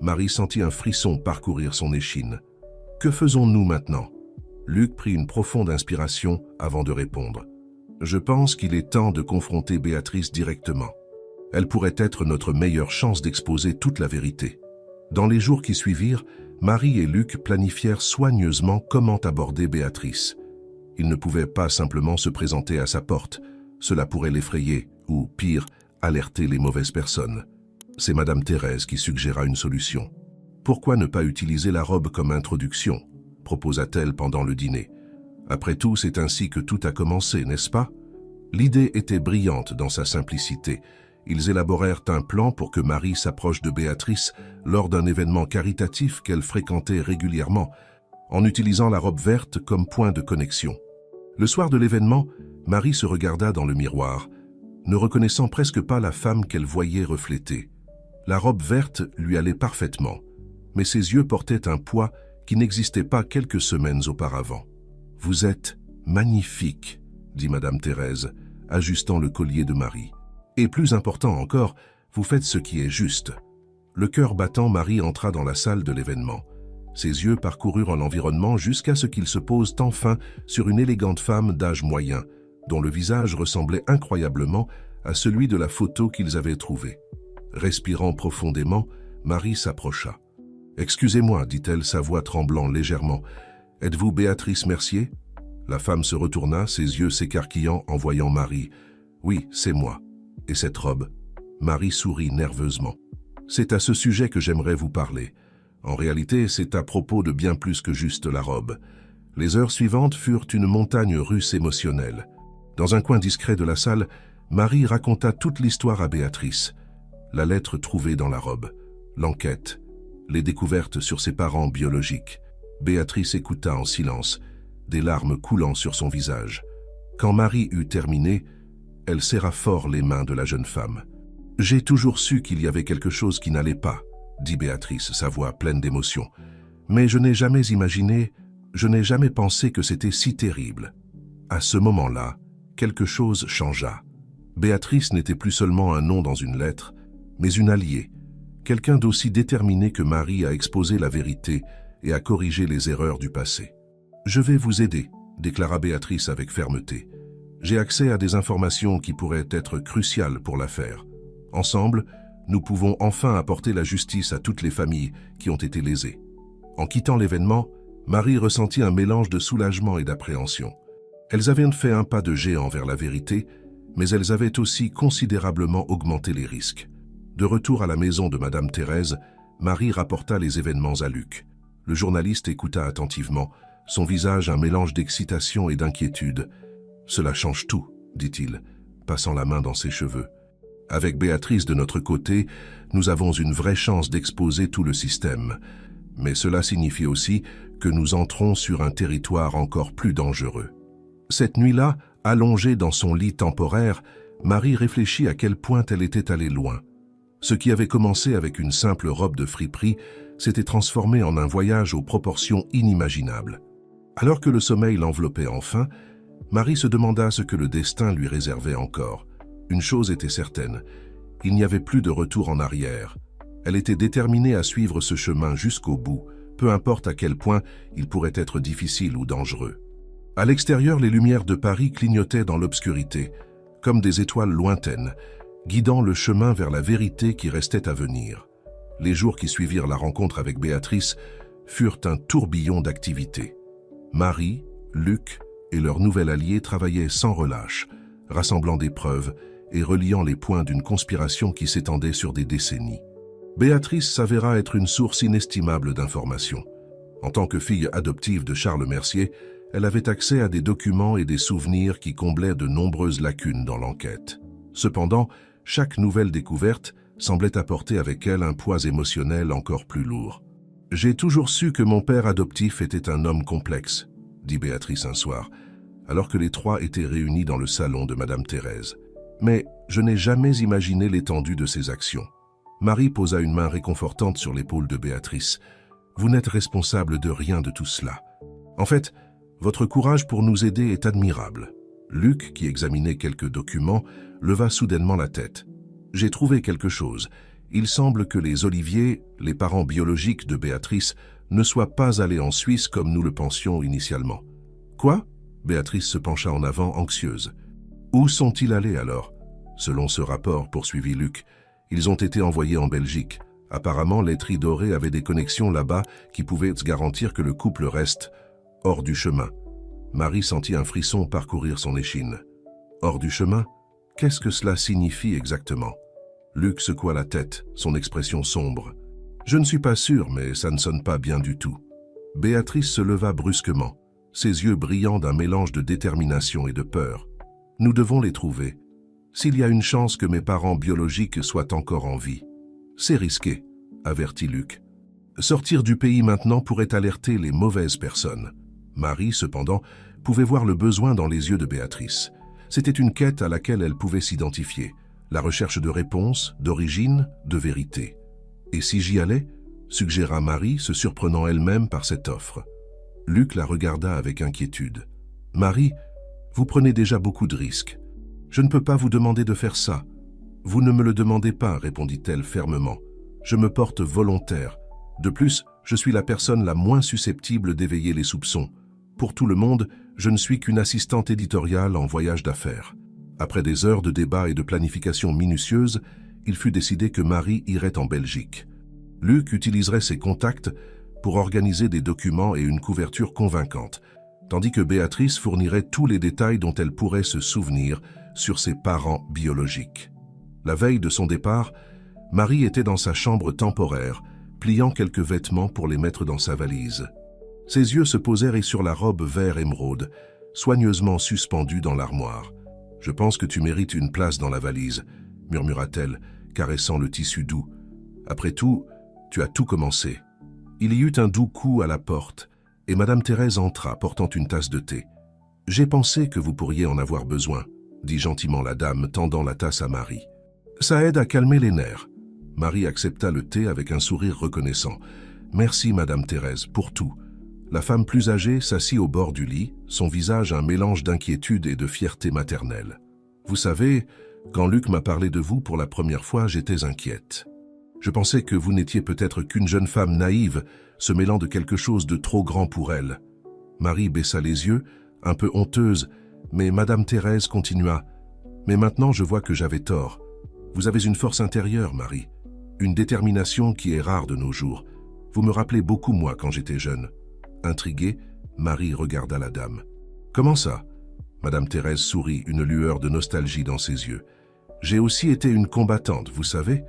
Speaker 1: Marie sentit un frisson parcourir son échine. « Que faisons-nous maintenant ?» Luc prit une profonde inspiration avant de répondre. « Je pense qu'il est temps de confronter Béatrice directement. Elle pourrait être notre meilleure chance d'exposer toute la vérité. Dans les jours qui suivirent, Marie et Luc planifièrent soigneusement comment aborder Béatrice. Ils ne pouvaient pas simplement se présenter à sa porte. Cela pourrait l'effrayer, ou pire, alerter les mauvaises personnes. C'est Madame Thérèse qui suggéra une solution. « Pourquoi ne pas utiliser la robe comme introduction ?» proposa-t-elle pendant le dîner. Après tout, c'est ainsi que tout a commencé, n'est-ce pas? L'idée était brillante dans sa simplicité. Ils élaborèrent un plan pour que Marie s'approche de Béatrice lors d'un événement caritatif qu'elle fréquentait régulièrement, en utilisant la robe verte comme point de connexion. Le soir de l'événement, Marie se regarda dans le miroir, ne reconnaissant presque pas la femme qu'elle voyait reflétée. La robe verte lui allait parfaitement, mais ses yeux portaient un poids qui n'existait pas quelques semaines auparavant. « Vous êtes magnifique », dit Madame Thérèse, ajustant le collier de Marie. « Et plus important encore, vous faites ce qui est juste. » Le cœur battant, Marie entra dans la salle de l'événement. Ses yeux parcoururent l'environnement jusqu'à ce qu'ils se posent enfin sur une élégante femme d'âge moyen, dont le visage ressemblait incroyablement à celui de la photo qu'ils avaient trouvée. Respirant profondément, Marie s'approcha. « Excusez-moi, dit-elle, sa voix tremblant légèrement. « Êtes-vous Béatrice Mercier ?» La femme se retourna, ses yeux s'écarquillant en voyant Marie. « Oui, c'est moi. Et cette robe ?» Marie sourit nerveusement. « C'est à ce sujet que j'aimerais vous parler. En réalité, c'est à propos de bien plus que juste la robe. » Les heures suivantes furent une montagne russe émotionnelle. Dans un coin discret de la salle, Marie raconta toute l'histoire à Béatrice. La lettre trouvée dans la robe, l'enquête, les découvertes sur ses parents biologiques. Béatrice écouta en silence, des larmes coulant sur son visage. Quand Marie eut terminé, elle serra fort les mains de la jeune femme. « J'ai toujours su qu'il y avait quelque chose qui n'allait pas, » dit Béatrice, sa voix pleine d'émotion. « Mais je n'ai jamais imaginé, je n'ai jamais pensé que c'était si terrible. » À ce moment-là, quelque chose changea. Béatrice n'était plus seulement un nom dans une lettre, mais une alliée, quelqu'un d'aussi déterminé que Marie à exposer la vérité et à corriger les erreurs du passé. « Je vais vous aider, » déclara Béatrice avec fermeté. « J'ai accès à des informations qui pourraient être cruciales pour l'affaire. Ensemble, nous pouvons enfin apporter la justice à toutes les familles qui ont été lésées. » En quittant l'événement, Marie ressentit un mélange de soulagement et d'appréhension. Elles avaient fait un pas de géant vers la vérité, mais elles avaient aussi considérablement augmenté les risques. De retour à la maison de Madame Thérèse, Marie rapporta les événements à Luc. Le journaliste écouta attentivement, son visage un mélange d'excitation et d'inquiétude. « Cela change tout, » dit-il, passant la main dans ses cheveux. « Avec Béatrice de notre côté, nous avons une vraie chance d'exposer tout le système. Mais cela signifie aussi que nous entrons sur un territoire encore plus dangereux. » Cette nuit-là, allongée dans son lit temporaire, Marie réfléchit à quel point elle était allée loin. Ce qui avait commencé avec une simple robe de friperie s'était transformé en un voyage aux proportions inimaginables. Alors que le sommeil l'enveloppait enfin, Marie se demanda ce que le destin lui réservait encore. Une chose était certaine, il n'y avait plus de retour en arrière. Elle était déterminée à suivre ce chemin jusqu'au bout, peu importe à quel point il pourrait être difficile ou dangereux. À l'extérieur, les lumières de Paris clignotaient dans l'obscurité, comme des étoiles lointaines, guidant le chemin vers la vérité qui restait à venir. Les jours qui suivirent la rencontre avec Béatrice furent un tourbillon d'activités. Marie, Luc et leur nouvel allié travaillaient sans relâche, rassemblant des preuves et reliant les points d'une conspiration qui s'étendait sur des décennies. Béatrice s'avéra être une source inestimable d'informations. En tant que fille adoptive de Charles Mercier, elle avait accès à des documents et des souvenirs qui comblaient de nombreuses lacunes dans l'enquête. Cependant, chaque nouvelle découverte semblait apporter avec elle un poids émotionnel encore plus lourd. « J'ai toujours su que mon père adoptif était un homme complexe, » dit Béatrice un soir, alors que les trois étaient réunis dans le salon de Madame Thérèse. « Mais je n'ai jamais imaginé l'étendue de ses actions. » Marie posa une main réconfortante sur l'épaule de Béatrice. « Vous n'êtes responsable de rien de tout cela. En fait, votre courage pour nous aider est admirable. » Luc, qui examinait quelques documents, leva soudainement la tête. « J'ai trouvé quelque chose. Il semble que les Olivier, les parents biologiques de Béatrice, ne soient pas allés en Suisse comme nous le pensions initialement. »« Quoi ?» Béatrice se pencha en avant, anxieuse. « Où sont-ils allés alors ? Selon ce rapport, poursuivit Luc, ils ont été envoyés en Belgique. Apparemment, Laiterie Dorée avait des connexions là-bas qui pouvaient garantir que le couple reste hors du chemin. Marie sentit un frisson parcourir son échine. Hors du chemin? Qu'est-ce que cela signifie exactement? Luc secoua la tête, son expression sombre. Je ne suis pas sûr, mais ça ne sonne pas bien du tout. Béatrice se leva brusquement, ses yeux brillants d'un mélange de détermination et de peur. Nous devons les trouver. S'il y a une chance que mes parents biologiques soient encore en vie. C'est risqué, avertit Luc. Sortir du pays maintenant pourrait alerter les mauvaises personnes. Marie, cependant, pouvait voir le besoin dans les yeux de Béatrice. C'était une quête à laquelle elle pouvait s'identifier, la recherche de réponses, d'origine, de vérité. Et si j'y allais, suggéra Marie, se surprenant elle-même par cette offre. Luc la regarda avec inquiétude. « Marie, vous prenez déjà beaucoup de risques. Je ne peux pas vous demander de faire ça. »« Vous ne me le demandez pas, répondit-elle fermement. Je me porte volontaire. De plus, je suis la personne la moins susceptible d'éveiller les soupçons. Pour tout le monde, je ne suis qu'une assistante éditoriale en voyage d'affaires. » Après des heures de débat et de planification minutieuse, il fut décidé que Marie irait en Belgique. Luc utiliserait ses contacts pour organiser des documents et une couverture convaincante, tandis que Béatrice fournirait tous les détails dont elle pourrait se souvenir sur ses parents biologiques. La veille de son départ, Marie était dans sa chambre temporaire, pliant quelques vêtements pour les mettre dans sa valise. Ses yeux se posèrent sur la robe vert émeraude, soigneusement suspendue dans l'armoire. « Je pense que tu mérites une place dans la valise », murmura-t-elle, caressant le tissu doux. « Après tout, tu as tout commencé. » Il y eut un doux coup à la porte, et Madame Thérèse entra, portant une tasse de thé. « J'ai pensé que vous pourriez en avoir besoin », dit gentiment la dame, tendant la tasse à Marie. « Ça aide à calmer les nerfs. » Marie accepta le thé avec un sourire reconnaissant. « Merci, Madame Thérèse, pour tout. » La femme plus âgée s'assit au bord du lit, son visage un mélange d'inquiétude et de fierté maternelle. « Vous savez, quand Luc m'a parlé de vous pour la première fois, j'étais inquiète. Je pensais que vous n'étiez peut-être qu'une jeune femme naïve, se mêlant de quelque chose de trop grand pour elle. » Marie baissa les yeux, un peu honteuse, mais Madame Thérèse continua. « Mais maintenant, je vois que j'avais tort. Vous avez une force intérieure, Marie, une détermination qui est rare de nos jours. Vous me rappelez beaucoup moi quand j'étais jeune. » Intriguée, Marie regarda la dame. « Comment ça ?» Madame Thérèse sourit, une lueur de nostalgie dans ses yeux. « J'ai aussi été une combattante, vous savez.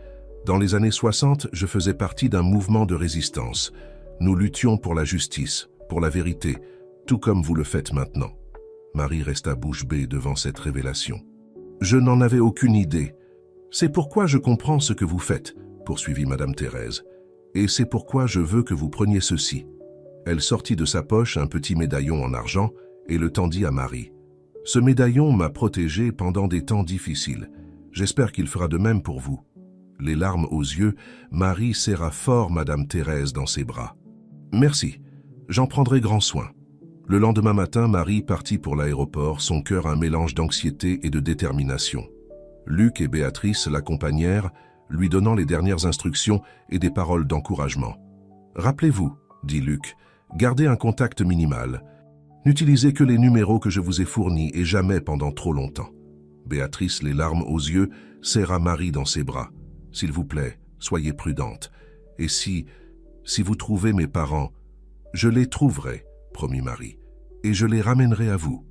Speaker 1: Dans les années 60, je faisais partie d'un mouvement de résistance. Nous luttions pour la justice, pour la vérité, tout comme vous le faites maintenant. » Marie resta bouche bée devant cette révélation. « Je n'en avais aucune idée. C'est pourquoi je comprends ce que vous faites, » poursuivit Madame Thérèse. « Et c'est pourquoi je veux que vous preniez ceci. » Elle sortit de sa poche un petit médaillon en argent et le tendit à Marie. « Ce médaillon m'a protégée pendant des temps difficiles. J'espère qu'il fera de même pour vous. » Les larmes aux yeux, Marie serra fort Madame Thérèse dans ses bras. « Merci, j'en prendrai grand soin. » Le lendemain matin, Marie partit pour l'aéroport, son cœur un mélange d'anxiété et de détermination. Luc et Béatrice l'accompagnèrent, lui donnant les dernières instructions et des paroles d'encouragement. « Rappelez-vous, » dit Luc, « gardez un contact minimal. N'utilisez que les numéros que je vous ai fournis et jamais pendant trop longtemps. » Béatrice, les larmes aux yeux, serra Marie dans ses bras. « S'il vous plaît, soyez prudente. Et si vous trouvez mes parents, je les trouverai, promit Marie, et je les ramènerai à vous. »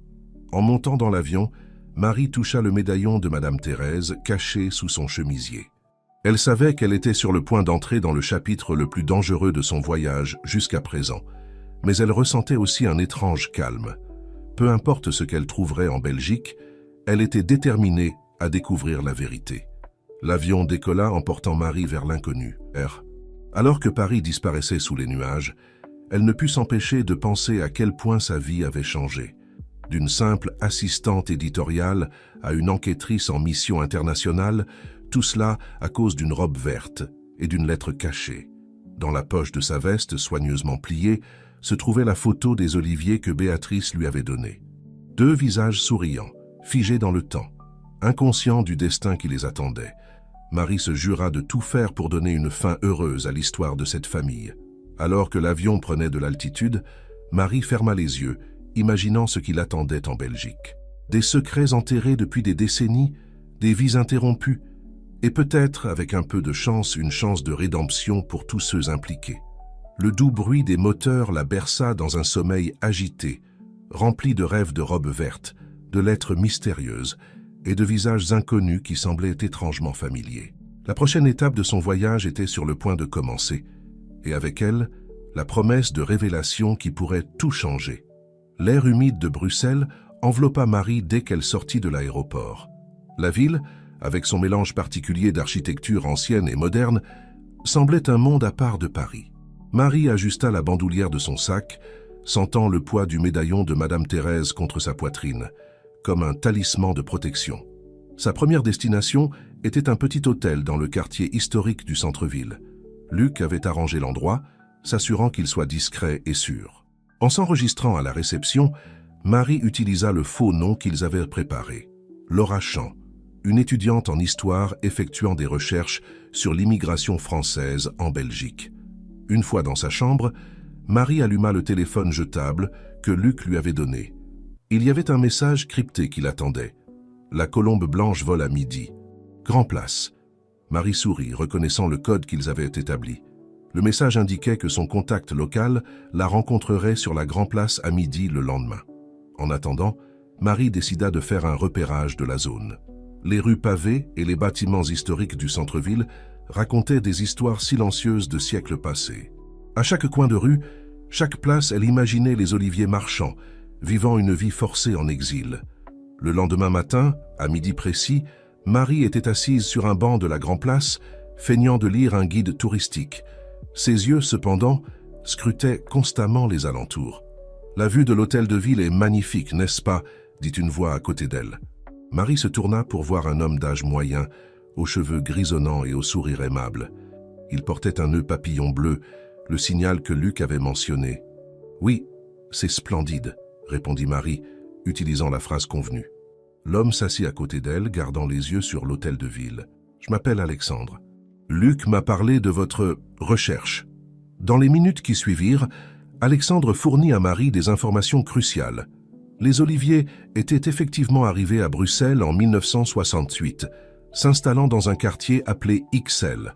Speaker 1: En montant dans l'avion, Marie toucha le médaillon de Madame Thérèse, caché sous son chemisier. Elle savait qu'elle était sur le point d'entrer dans le chapitre le plus dangereux de son voyage jusqu'à présent, mais elle ressentait aussi un étrange calme. Peu importe ce qu'elle trouverait en Belgique, elle était déterminée à découvrir la vérité. L'avion décolla emportant Marie vers l'inconnu. Alors que Paris disparaissait sous les nuages, elle ne put s'empêcher de penser à quel point sa vie avait changé. D'une simple assistante éditoriale à une enquêtrice en mission internationale, tout cela à cause d'une robe verte et d'une lettre cachée. Dans la poche de sa veste, soigneusement pliée, se trouvait la photo des oliviers que Béatrice lui avait donnés. Deux visages souriants, figés dans le temps, inconscients du destin qui les attendait. Marie se jura de tout faire pour donner une fin heureuse à l'histoire de cette famille. Alors que l'avion prenait de l'altitude, Marie ferma les yeux, imaginant ce qui l'attendait en Belgique. Des secrets enterrés depuis des décennies, des vies interrompues, et peut-être, avec un peu de chance, une chance de rédemption pour tous ceux impliqués. Le doux bruit des moteurs la berça dans un sommeil agité, rempli de rêves de robes vertes, de lettres mystérieuses et de visages inconnus qui semblaient étrangement familiers. La prochaine étape de son voyage était sur le point de commencer, et avec elle, la promesse de révélation qui pourrait tout changer. L'air humide de Bruxelles enveloppa Marie dès qu'elle sortit de l'aéroport. La ville, avec son mélange particulier d'architecture ancienne et moderne, semblait un monde à part de Paris. Marie ajusta la bandoulière de son sac, sentant le poids du médaillon de Madame Thérèse contre sa poitrine, comme un talisman de protection. Sa première destination était un petit hôtel dans le quartier historique du centre-ville. Luc avait arrangé l'endroit, s'assurant qu'il soit discret et sûr. En s'enregistrant à la réception, Marie utilisa le faux nom qu'ils avaient préparé. Laura Champ, une étudiante en histoire effectuant des recherches sur l'immigration française en Belgique. Une fois dans sa chambre, Marie alluma le téléphone jetable que Luc lui avait donné. Il y avait un message crypté qui l'attendait. La colombe blanche vole à midi. Grand Place. Marie sourit, reconnaissant le code qu'ils avaient établi. Le message indiquait que son contact local la rencontrerait sur la Grand Place à midi le lendemain. En attendant, Marie décida de faire un repérage de la zone. Les rues pavées et les bâtiments historiques du centre-ville racontaient des histoires silencieuses de siècles passés. À chaque coin de rue, chaque place, elle imaginait les oliviers marchands, vivant une vie forcée en exil. Le lendemain matin, à midi précis, Marie était assise sur un banc de la Grand Place, feignant de lire un guide touristique. Ses yeux, cependant, scrutaient constamment les alentours. « La vue de l'hôtel de ville est magnifique, n'est-ce pas ?» dit une voix à côté d'elle. Marie se tourna pour voir un homme d'âge moyen, aux cheveux grisonnants et au sourire aimable. Il portait un nœud papillon bleu, le signal que Luc avait mentionné. « Oui, c'est splendide », répondit Marie, utilisant la phrase convenue. L'homme s'assit à côté d'elle, gardant les yeux sur l'hôtel de ville. « Je m'appelle Alexandre. Luc m'a parlé de votre recherche. » Dans les minutes qui suivirent, Alexandre fournit à Marie des informations cruciales. Les oliviers étaient effectivement arrivés à Bruxelles en 1968, s'installant dans un quartier appelé XL.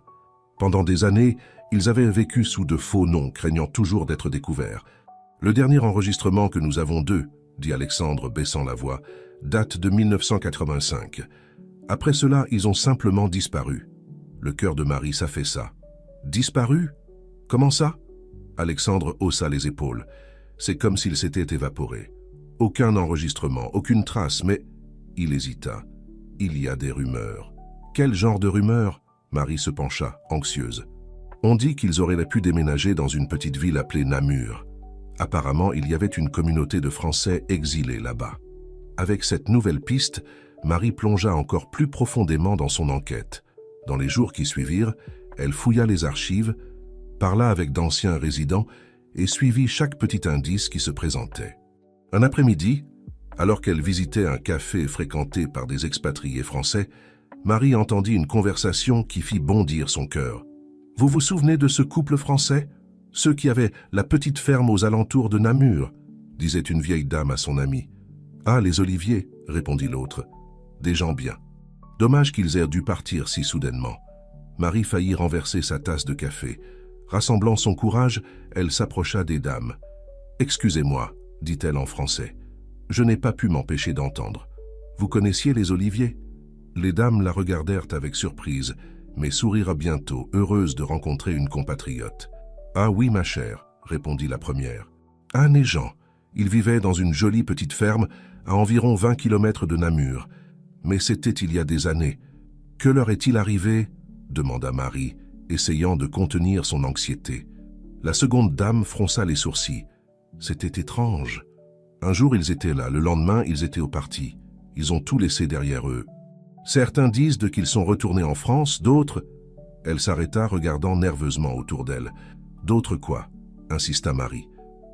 Speaker 1: Pendant des années, ils avaient vécu sous de faux noms, craignant toujours d'être découverts. « Le dernier enregistrement que nous avons d'eux, » dit Alexandre, baissant la voix, « date de 1985. Après cela, ils ont simplement disparu. » Le cœur de Marie s'affaissa. « Disparu? Comment ça ?» Alexandre haussa les épaules. C'est comme s'ils s'étaient évaporés. Aucun enregistrement, aucune trace, mais... Il hésita. Il y a des rumeurs. Quel genre de rumeurs? Marie se pencha, anxieuse. On dit qu'ils auraient pu déménager dans une petite ville appelée Namur. Apparemment, il y avait une communauté de Français exilés là-bas. Avec cette nouvelle piste, Marie plongea encore plus profondément dans son enquête. Dans les jours qui suivirent, elle fouilla les archives, parla avec d'anciens résidents et suivit chaque petit indice qui se présentait. Un après-midi, alors qu'elle visitait un café fréquenté par des expatriés français, Marie entendit une conversation qui fit bondir son cœur. « Vous vous souvenez de ce couple français? Ceux qui avaient la petite ferme aux alentours de Namur ?» disait une vieille dame à son amie. « Ah, les oliviers, » répondit l'autre. « Des gens bien. Dommage qu'ils aient dû partir si soudainement. » Marie faillit renverser sa tasse de café. Rassemblant son courage, elle s'approcha des dames. « Excusez-moi, » dit-elle en français. « Je n'ai pas pu m'empêcher d'entendre. Vous connaissiez les oliviers ?» Les dames la regardèrent avec surprise, mais sourirent bientôt, heureuses de rencontrer une compatriote. « Ah oui, ma chère, » répondit la première. « Anne et Jean, ils vivaient dans une jolie petite ferme à environ 20 kilomètres de Namur. Mais c'était il y a des années. Que leur est-il arrivé ?» demanda Marie, essayant de contenir son anxiété. La seconde dame fronça les sourcils. C'était étrange. Un jour ils étaient là, le lendemain ils étaient au parti. Ils ont tout laissé derrière eux. Certains disent qu'ils sont retournés en France, d'autres... Elle s'arrêta, regardant nerveusement autour d'elle. D'autres quoi? Insista Marie.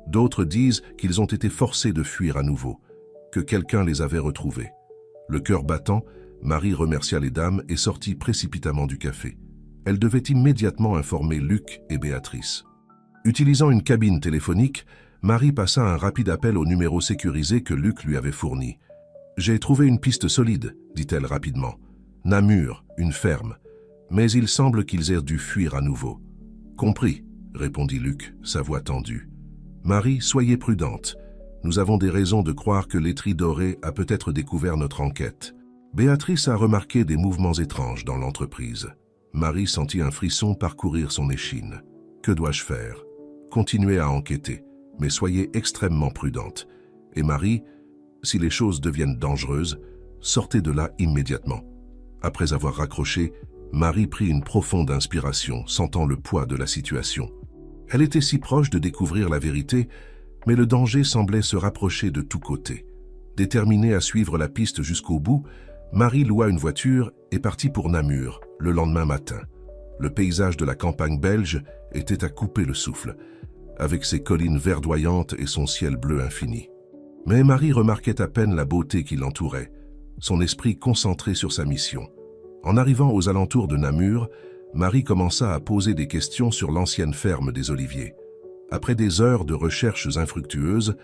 Speaker 1: D'autres disent qu'ils ont été forcés de fuir à nouveau, que quelqu'un les avait retrouvés. Le cœur battant, Marie remercia les dames et sortit précipitamment du café. Elle devait immédiatement informer Luc et Béatrice. Utilisant une cabine téléphonique, Marie passa un rapide appel au numéro sécurisé que Luc lui avait fourni. « J'ai trouvé une piste solide, dit-elle rapidement. Namur, une ferme. Mais il semble qu'ils aient dû fuir à nouveau. Compris, répondit Luc, sa voix tendue. Marie, soyez prudente. Nous avons des raisons de croire que Laiterie Dorée a peut-être découvert notre enquête. Béatrice a remarqué des mouvements étranges dans l'entreprise. Marie sentit un frisson parcourir son échine. Que dois-je faire? Continuez à enquêter, mais soyez extrêmement prudente. Et Marie, si les choses deviennent dangereuses, sortez de là immédiatement. Après avoir raccroché, Marie prit une profonde inspiration, sentant le poids de la situation. Elle était si proche de découvrir la vérité, mais le danger semblait se rapprocher de tous côtés. Déterminée à suivre la piste jusqu'au bout, Marie loua une voiture et partit pour Namur, le lendemain matin. Le paysage de la campagne belge était à couper le souffle, avec ses collines verdoyantes et son ciel bleu infini. Mais Marie remarquait à peine la beauté qui l'entourait, son esprit concentré sur sa mission. En arrivant aux alentours de Namur, Marie commença à poser des questions sur l'ancienne ferme des Oliviers. Après des heures de recherches infructueuses,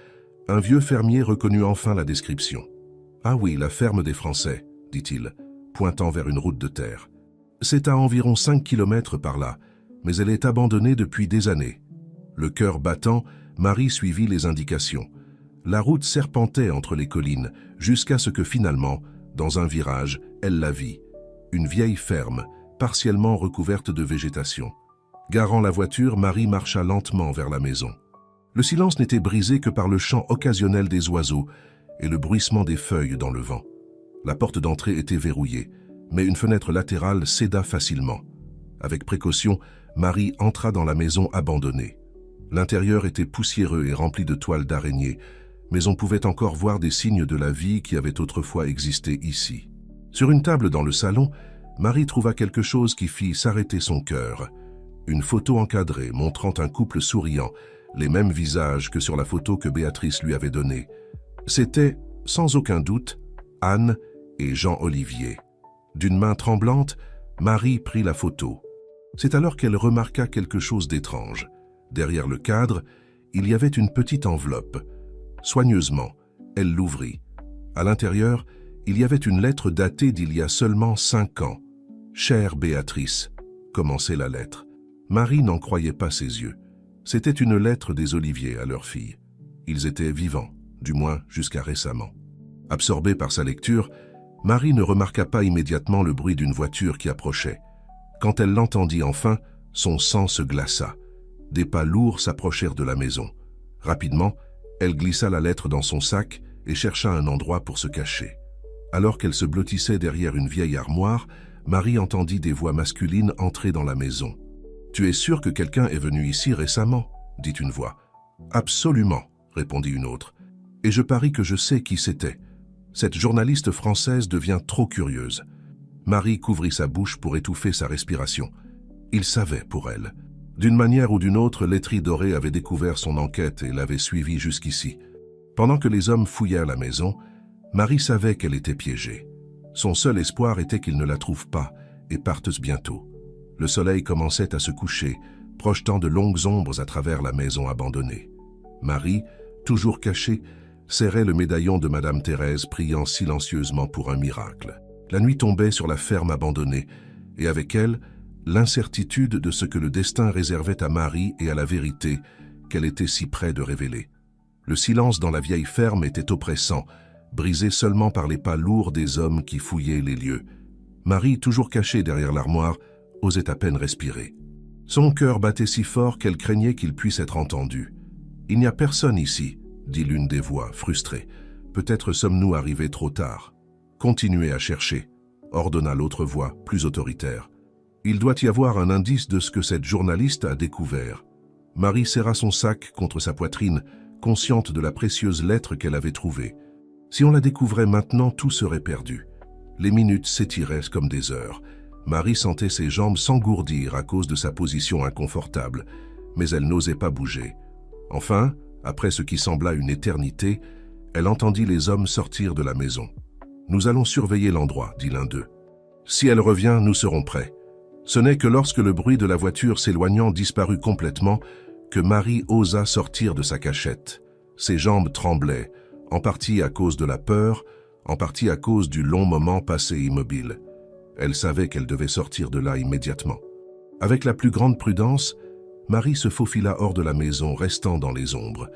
Speaker 1: un vieux fermier reconnut enfin la description. « Ah oui, la ferme des Français », dit-il, pointant vers une route de terre. « C'est à environ 5 kilomètres par là, mais elle est abandonnée depuis des années. » Le cœur battant, Marie suivit les indications. La route serpentait entre les collines, jusqu'à ce que finalement, dans un virage, elle la vit. Une vieille ferme, partiellement recouverte de végétation. Garant la voiture, Marie marcha lentement vers la maison. Le silence n'était brisé que par le chant occasionnel des oiseaux et le bruissement des feuilles dans le vent. La porte d'entrée était verrouillée, mais une fenêtre latérale céda facilement. Avec précaution, Marie entra dans la maison abandonnée. L'intérieur était poussiéreux et rempli de toiles d'araignées, mais on pouvait encore voir des signes de la vie qui avait autrefois existé ici. Sur une table dans le salon, Marie trouva quelque chose qui fit s'arrêter son cœur. Une photo encadrée montrant un couple souriant, les mêmes visages que sur la photo que Béatrice lui avait donnée. C'était, sans aucun doute, Anne et Jean-Olivier. D'une main tremblante, Marie prit la photo. C'est alors qu'elle remarqua quelque chose d'étrange. Derrière le cadre, il y avait une petite enveloppe. Soigneusement, elle l'ouvrit. À l'intérieur, il y avait une lettre datée d'il y a seulement 5 ans. « Chère Béatrice », commençait la lettre. Marie n'en croyait pas ses yeux. C'était une lettre des Oliviers à leur fille. Ils étaient vivants, du moins jusqu'à récemment. Absorbée par sa lecture, Marie ne remarqua pas immédiatement le bruit d'une voiture qui approchait. Quand elle l'entendit enfin, son sang se glaça. Des pas lourds s'approchèrent de la maison. Rapidement, elle glissa la lettre dans son sac et chercha un endroit pour se cacher. Alors qu'elle se blottissait derrière une vieille armoire, Marie entendit des voix masculines entrer dans la maison. « Tu es sûr que quelqu'un est venu ici récemment ?» dit une voix. « Absolument », répondit une autre. « Et je parie que je sais qui c'était. Cette journaliste française devient trop curieuse. » Marie couvrit sa bouche pour étouffer sa respiration. Il savait pour elle. D'une manière ou d'une autre, Laiterie Dorée avait découvert son enquête et l'avait suivie jusqu'ici. Pendant que les hommes fouillèrent la maison, Marie savait qu'elle était piégée. Son seul espoir était qu'ils ne la trouvent pas et partent bientôt. Le soleil commençait à se coucher, projetant de longues ombres à travers la maison abandonnée. Marie, toujours cachée, serrait le médaillon de Madame Thérèse, priant silencieusement pour un miracle. La nuit tombait sur la ferme abandonnée, et avec elle, l'incertitude de ce que le destin réservait à Marie et à la vérité qu'elle était si près de révéler. Le silence dans la vieille ferme était oppressant, brisé seulement par les pas lourds des hommes qui fouillaient les lieux. Marie, toujours cachée derrière l'armoire, osait à peine respirer. Son cœur battait si fort qu'elle craignait qu'il puisse être entendu. « Il n'y a personne ici », dit l'une des voix, frustrée. « Peut-être sommes-nous arrivés trop tard. »« Continuez à chercher », ordonna l'autre voix, plus autoritaire. « Il doit y avoir un indice de ce que cette journaliste a découvert. » Marie serra son sac contre sa poitrine, consciente de la précieuse lettre qu'elle avait trouvée. Si on la découvrait maintenant, tout serait perdu. Les minutes s'étiraient comme des heures. Marie sentait ses jambes s'engourdir à cause de sa position inconfortable, mais elle n'osait pas bouger. Enfin, après ce qui sembla une éternité, elle entendit les hommes sortir de la maison. « Nous allons surveiller l'endroit, » dit l'un d'eux. « Si elle revient, nous serons prêts. » Ce n'est que lorsque le bruit de la voiture s'éloignant disparut complètement que Marie osa sortir de sa cachette. Ses jambes tremblaient, en partie à cause de la peur, en partie à cause du long moment passé immobile. Elle savait qu'elle devait sortir de là immédiatement. Avec la plus grande prudence, Marie se faufila hors de la maison, restant dans les ombres.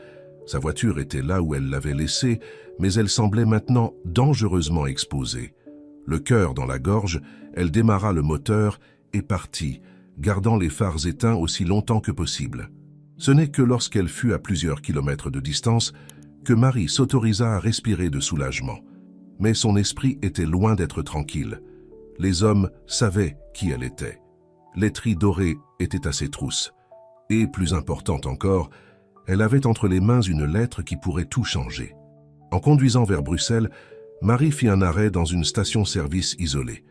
Speaker 1: Sa voiture était là où elle l'avait laissée, mais elle semblait maintenant dangereusement exposée. Le cœur dans la gorge, elle démarra le moteur et partit, gardant les phares éteints aussi longtemps que possible. Ce n'est que lorsqu'elle fut à plusieurs kilomètres de distance que Marie s'autorisa à respirer de soulagement. Mais son esprit était loin d'être tranquille. Les hommes savaient qui elle était. Laiterie Doré était à ses trousses. Et, plus importante encore, elle avait entre les mains une lettre qui pourrait tout changer. En conduisant vers Bruxelles, Marie fit un arrêt dans une station-service isolée.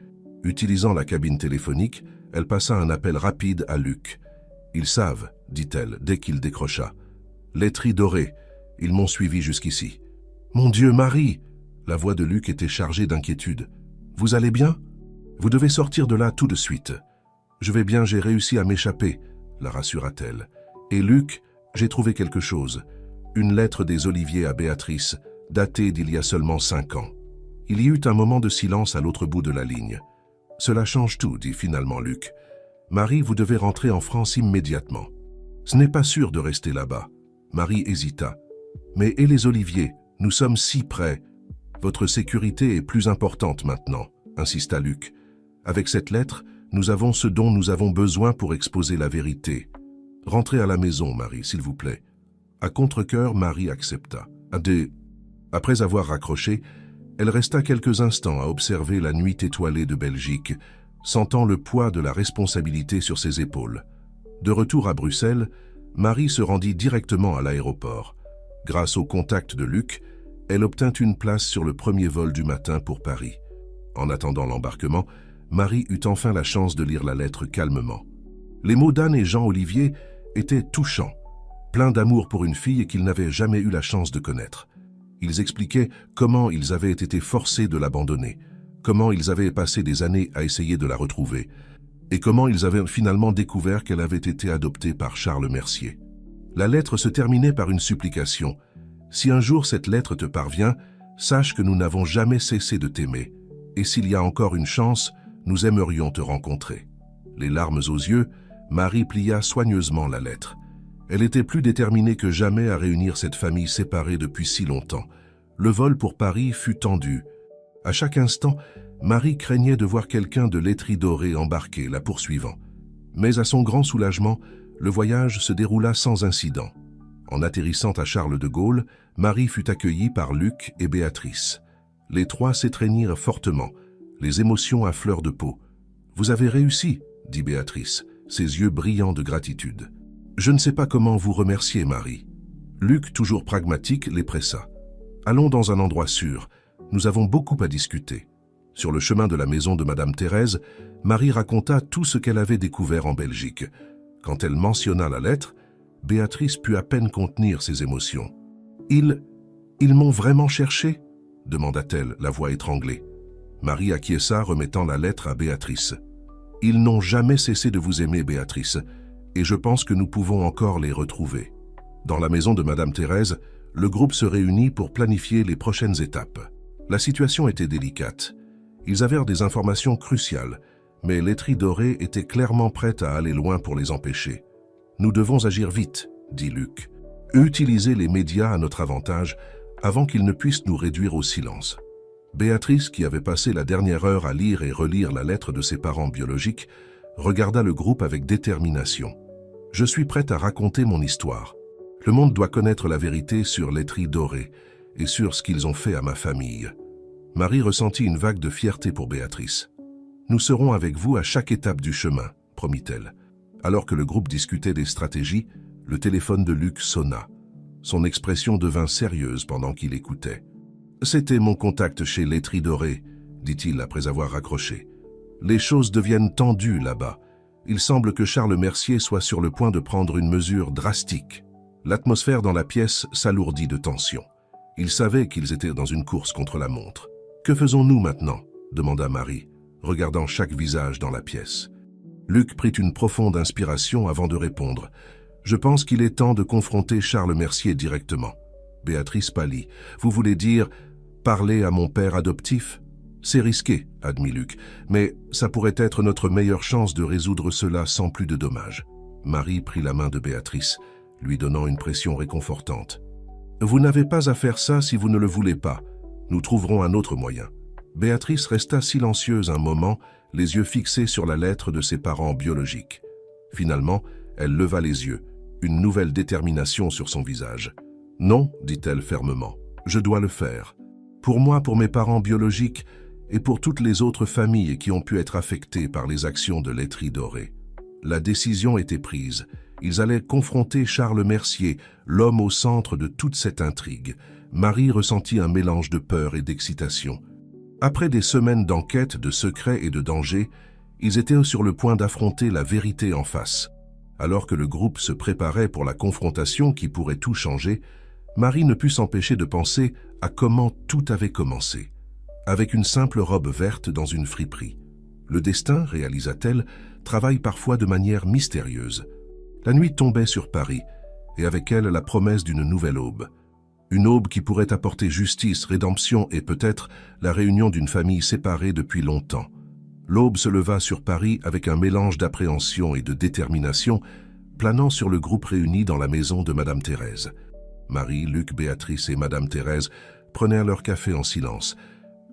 Speaker 1: Utilisant la cabine téléphonique, elle passa un appel rapide à Luc. « Ils savent, dit-elle dès qu'il décrocha. Laiterie Doré, ils m'ont suivi jusqu'ici. »« Mon Dieu, Marie !» La voix de Luc était chargée d'inquiétude. « Vous allez bien ? Vous devez sortir de là tout de suite. »« Je vais bien, j'ai réussi à m'échapper, » la rassura-t-elle. « Et Luc, j'ai trouvé quelque chose. Une lettre des Oliviers à Béatrice, datée d'il y a seulement 5 ans. » Il y eut un moment de silence à l'autre bout de la ligne. « Cela change tout, dit finalement Luc. Marie, vous devez rentrer en France immédiatement. »« Ce n'est pas sûr de rester là-bas. » Marie hésita. « Mais et les Oliviers, nous sommes si près. »« Votre sécurité est plus importante maintenant, » insista Luc. « Avec cette lettre, nous avons ce dont nous avons besoin pour exposer la vérité. Rentrez à la maison, Marie, s'il vous plaît. » À contre-cœur, Marie accepta. Après avoir raccroché, elle resta quelques instants à observer la nuit étoilée de Belgique, sentant le poids de la responsabilité sur ses épaules. De retour à Bruxelles, Marie se rendit directement à l'aéroport. Grâce au contact de Luc, elle obtint une place sur le premier vol du matin pour Paris. En attendant l'embarquement, Marie eut enfin la chance de lire la lettre calmement. Les mots d'Anne et Jean-Olivier étaient touchants, pleins d'amour pour une fille qu'ils n'avaient jamais eu la chance de connaître. Ils expliquaient comment ils avaient été forcés de l'abandonner, comment ils avaient passé des années à essayer de la retrouver, et comment ils avaient finalement découvert qu'elle avait été adoptée par Charles Mercier. La lettre se terminait par une supplication. « Si un jour cette lettre te parvient, sache que nous n'avons jamais cessé de t'aimer, et s'il y a encore une chance, nous aimerions te rencontrer. » Les larmes aux yeux, Marie plia soigneusement la lettre. Elle était plus déterminée que jamais à réunir cette famille séparée depuis si longtemps. Le vol pour Paris fut tendu. À chaque instant, Marie craignait de voir quelqu'un de Laiterie Doré embarqué, la poursuivant. Mais à son grand soulagement, le voyage se déroula sans incident. En atterrissant à Charles de Gaulle, Marie fut accueillie par Luc et Béatrice. Les trois s'étreignirent fortement, les émotions à fleur de peau. « Vous avez réussi » dit Béatrice, ses yeux brillants de gratitude. « Je ne sais pas comment vous remercier, Marie. » Luc, toujours pragmatique, les pressa. « Allons dans un endroit sûr. Nous avons beaucoup à discuter. » Sur le chemin de la maison de Madame Thérèse, Marie raconta tout ce qu'elle avait découvert en Belgique. Quand elle mentionna la lettre, Béatrice put à peine contenir ses émotions. « Ils m'ont vraiment cherché ?» demanda-t-elle, la voix étranglée. Marie acquiesça, remettant la lettre à Béatrice. « Ils n'ont jamais cessé de vous aimer, Béatrice, et je pense que nous pouvons encore les retrouver. » Dans la maison de Madame Thérèse, le groupe se réunit pour planifier les prochaines étapes. La situation était délicate. Ils avaient des informations cruciales, mais Laiterie Doré était clairement prête à aller loin pour les empêcher. « Nous devons agir vite, » dit Luc. « Utiliser les médias à notre avantage avant qu'ils ne puissent nous réduire au silence. » Béatrice, qui avait passé la dernière heure à lire et relire la lettre de ses parents biologiques, regarda le groupe avec détermination. « Je suis prête à raconter mon histoire. Le monde doit connaître la vérité sur Laiterie Doré et sur ce qu'ils ont fait à ma famille. » Marie ressentit une vague de fierté pour Béatrice. « Nous serons avec vous à chaque étape du chemin, » promit-elle. Alors que le groupe discutait des stratégies, le téléphone de Luc sonna. Son expression devint sérieuse pendant qu'il écoutait. « C'était mon contact chez Laiterie Doré, » dit-il après avoir raccroché. « Les choses deviennent tendues là-bas. Il semble que Charles Mercier soit sur le point de prendre une mesure drastique. » L'atmosphère dans la pièce s'alourdit de tension. Ils savaient qu'ils étaient dans une course contre la montre. « Que faisons-nous maintenant » demanda Marie, regardant chaque visage dans la pièce. Luc prit une profonde inspiration avant de répondre. « Je pense qu'il est temps de confronter Charles Mercier directement. » Béatrice pâlit. « Vous voulez dire parler à mon père adoptif ?» C'est risqué, admit Luc, mais ça pourrait être notre meilleure chance de résoudre cela sans plus de dommages. Marie prit la main de Béatrice, lui donnant une pression réconfortante. Vous n'avez pas à faire ça si vous ne le voulez pas. Nous trouverons un autre moyen. Béatrice resta silencieuse un moment, les yeux fixés sur la lettre de ses parents biologiques. Finalement, elle leva les yeux, une nouvelle détermination sur son visage. Non, dit-elle fermement, je dois le faire. Pour moi, pour mes parents biologiques et pour toutes les autres familles qui ont pu être affectées par les actions de Laiterie Dorée. La décision était prise. Ils allaient confronter Charles Mercier, l'homme au centre de toute cette intrigue. Marie ressentit un mélange de peur et d'excitation. Après des semaines d'enquête, de secrets et de dangers, ils étaient sur le point d'affronter la vérité en face. Alors que le groupe se préparait pour la confrontation qui pourrait tout changer, Marie ne put s'empêcher de penser à comment tout avait commencé. Avec une simple robe verte dans une friperie. Le destin, réalisa-t-elle, travaille parfois de manière mystérieuse. La nuit tombait sur Paris, et avec elle la promesse d'une nouvelle aube. Une aube qui pourrait apporter justice, rédemption et peut-être la réunion d'une famille séparée depuis longtemps. L'aube se leva sur Paris avec un mélange d'appréhension et de détermination, planant sur le groupe réuni dans la maison de Madame Thérèse. Marie, Luc, Béatrice et Madame Thérèse prenaient leur café en silence,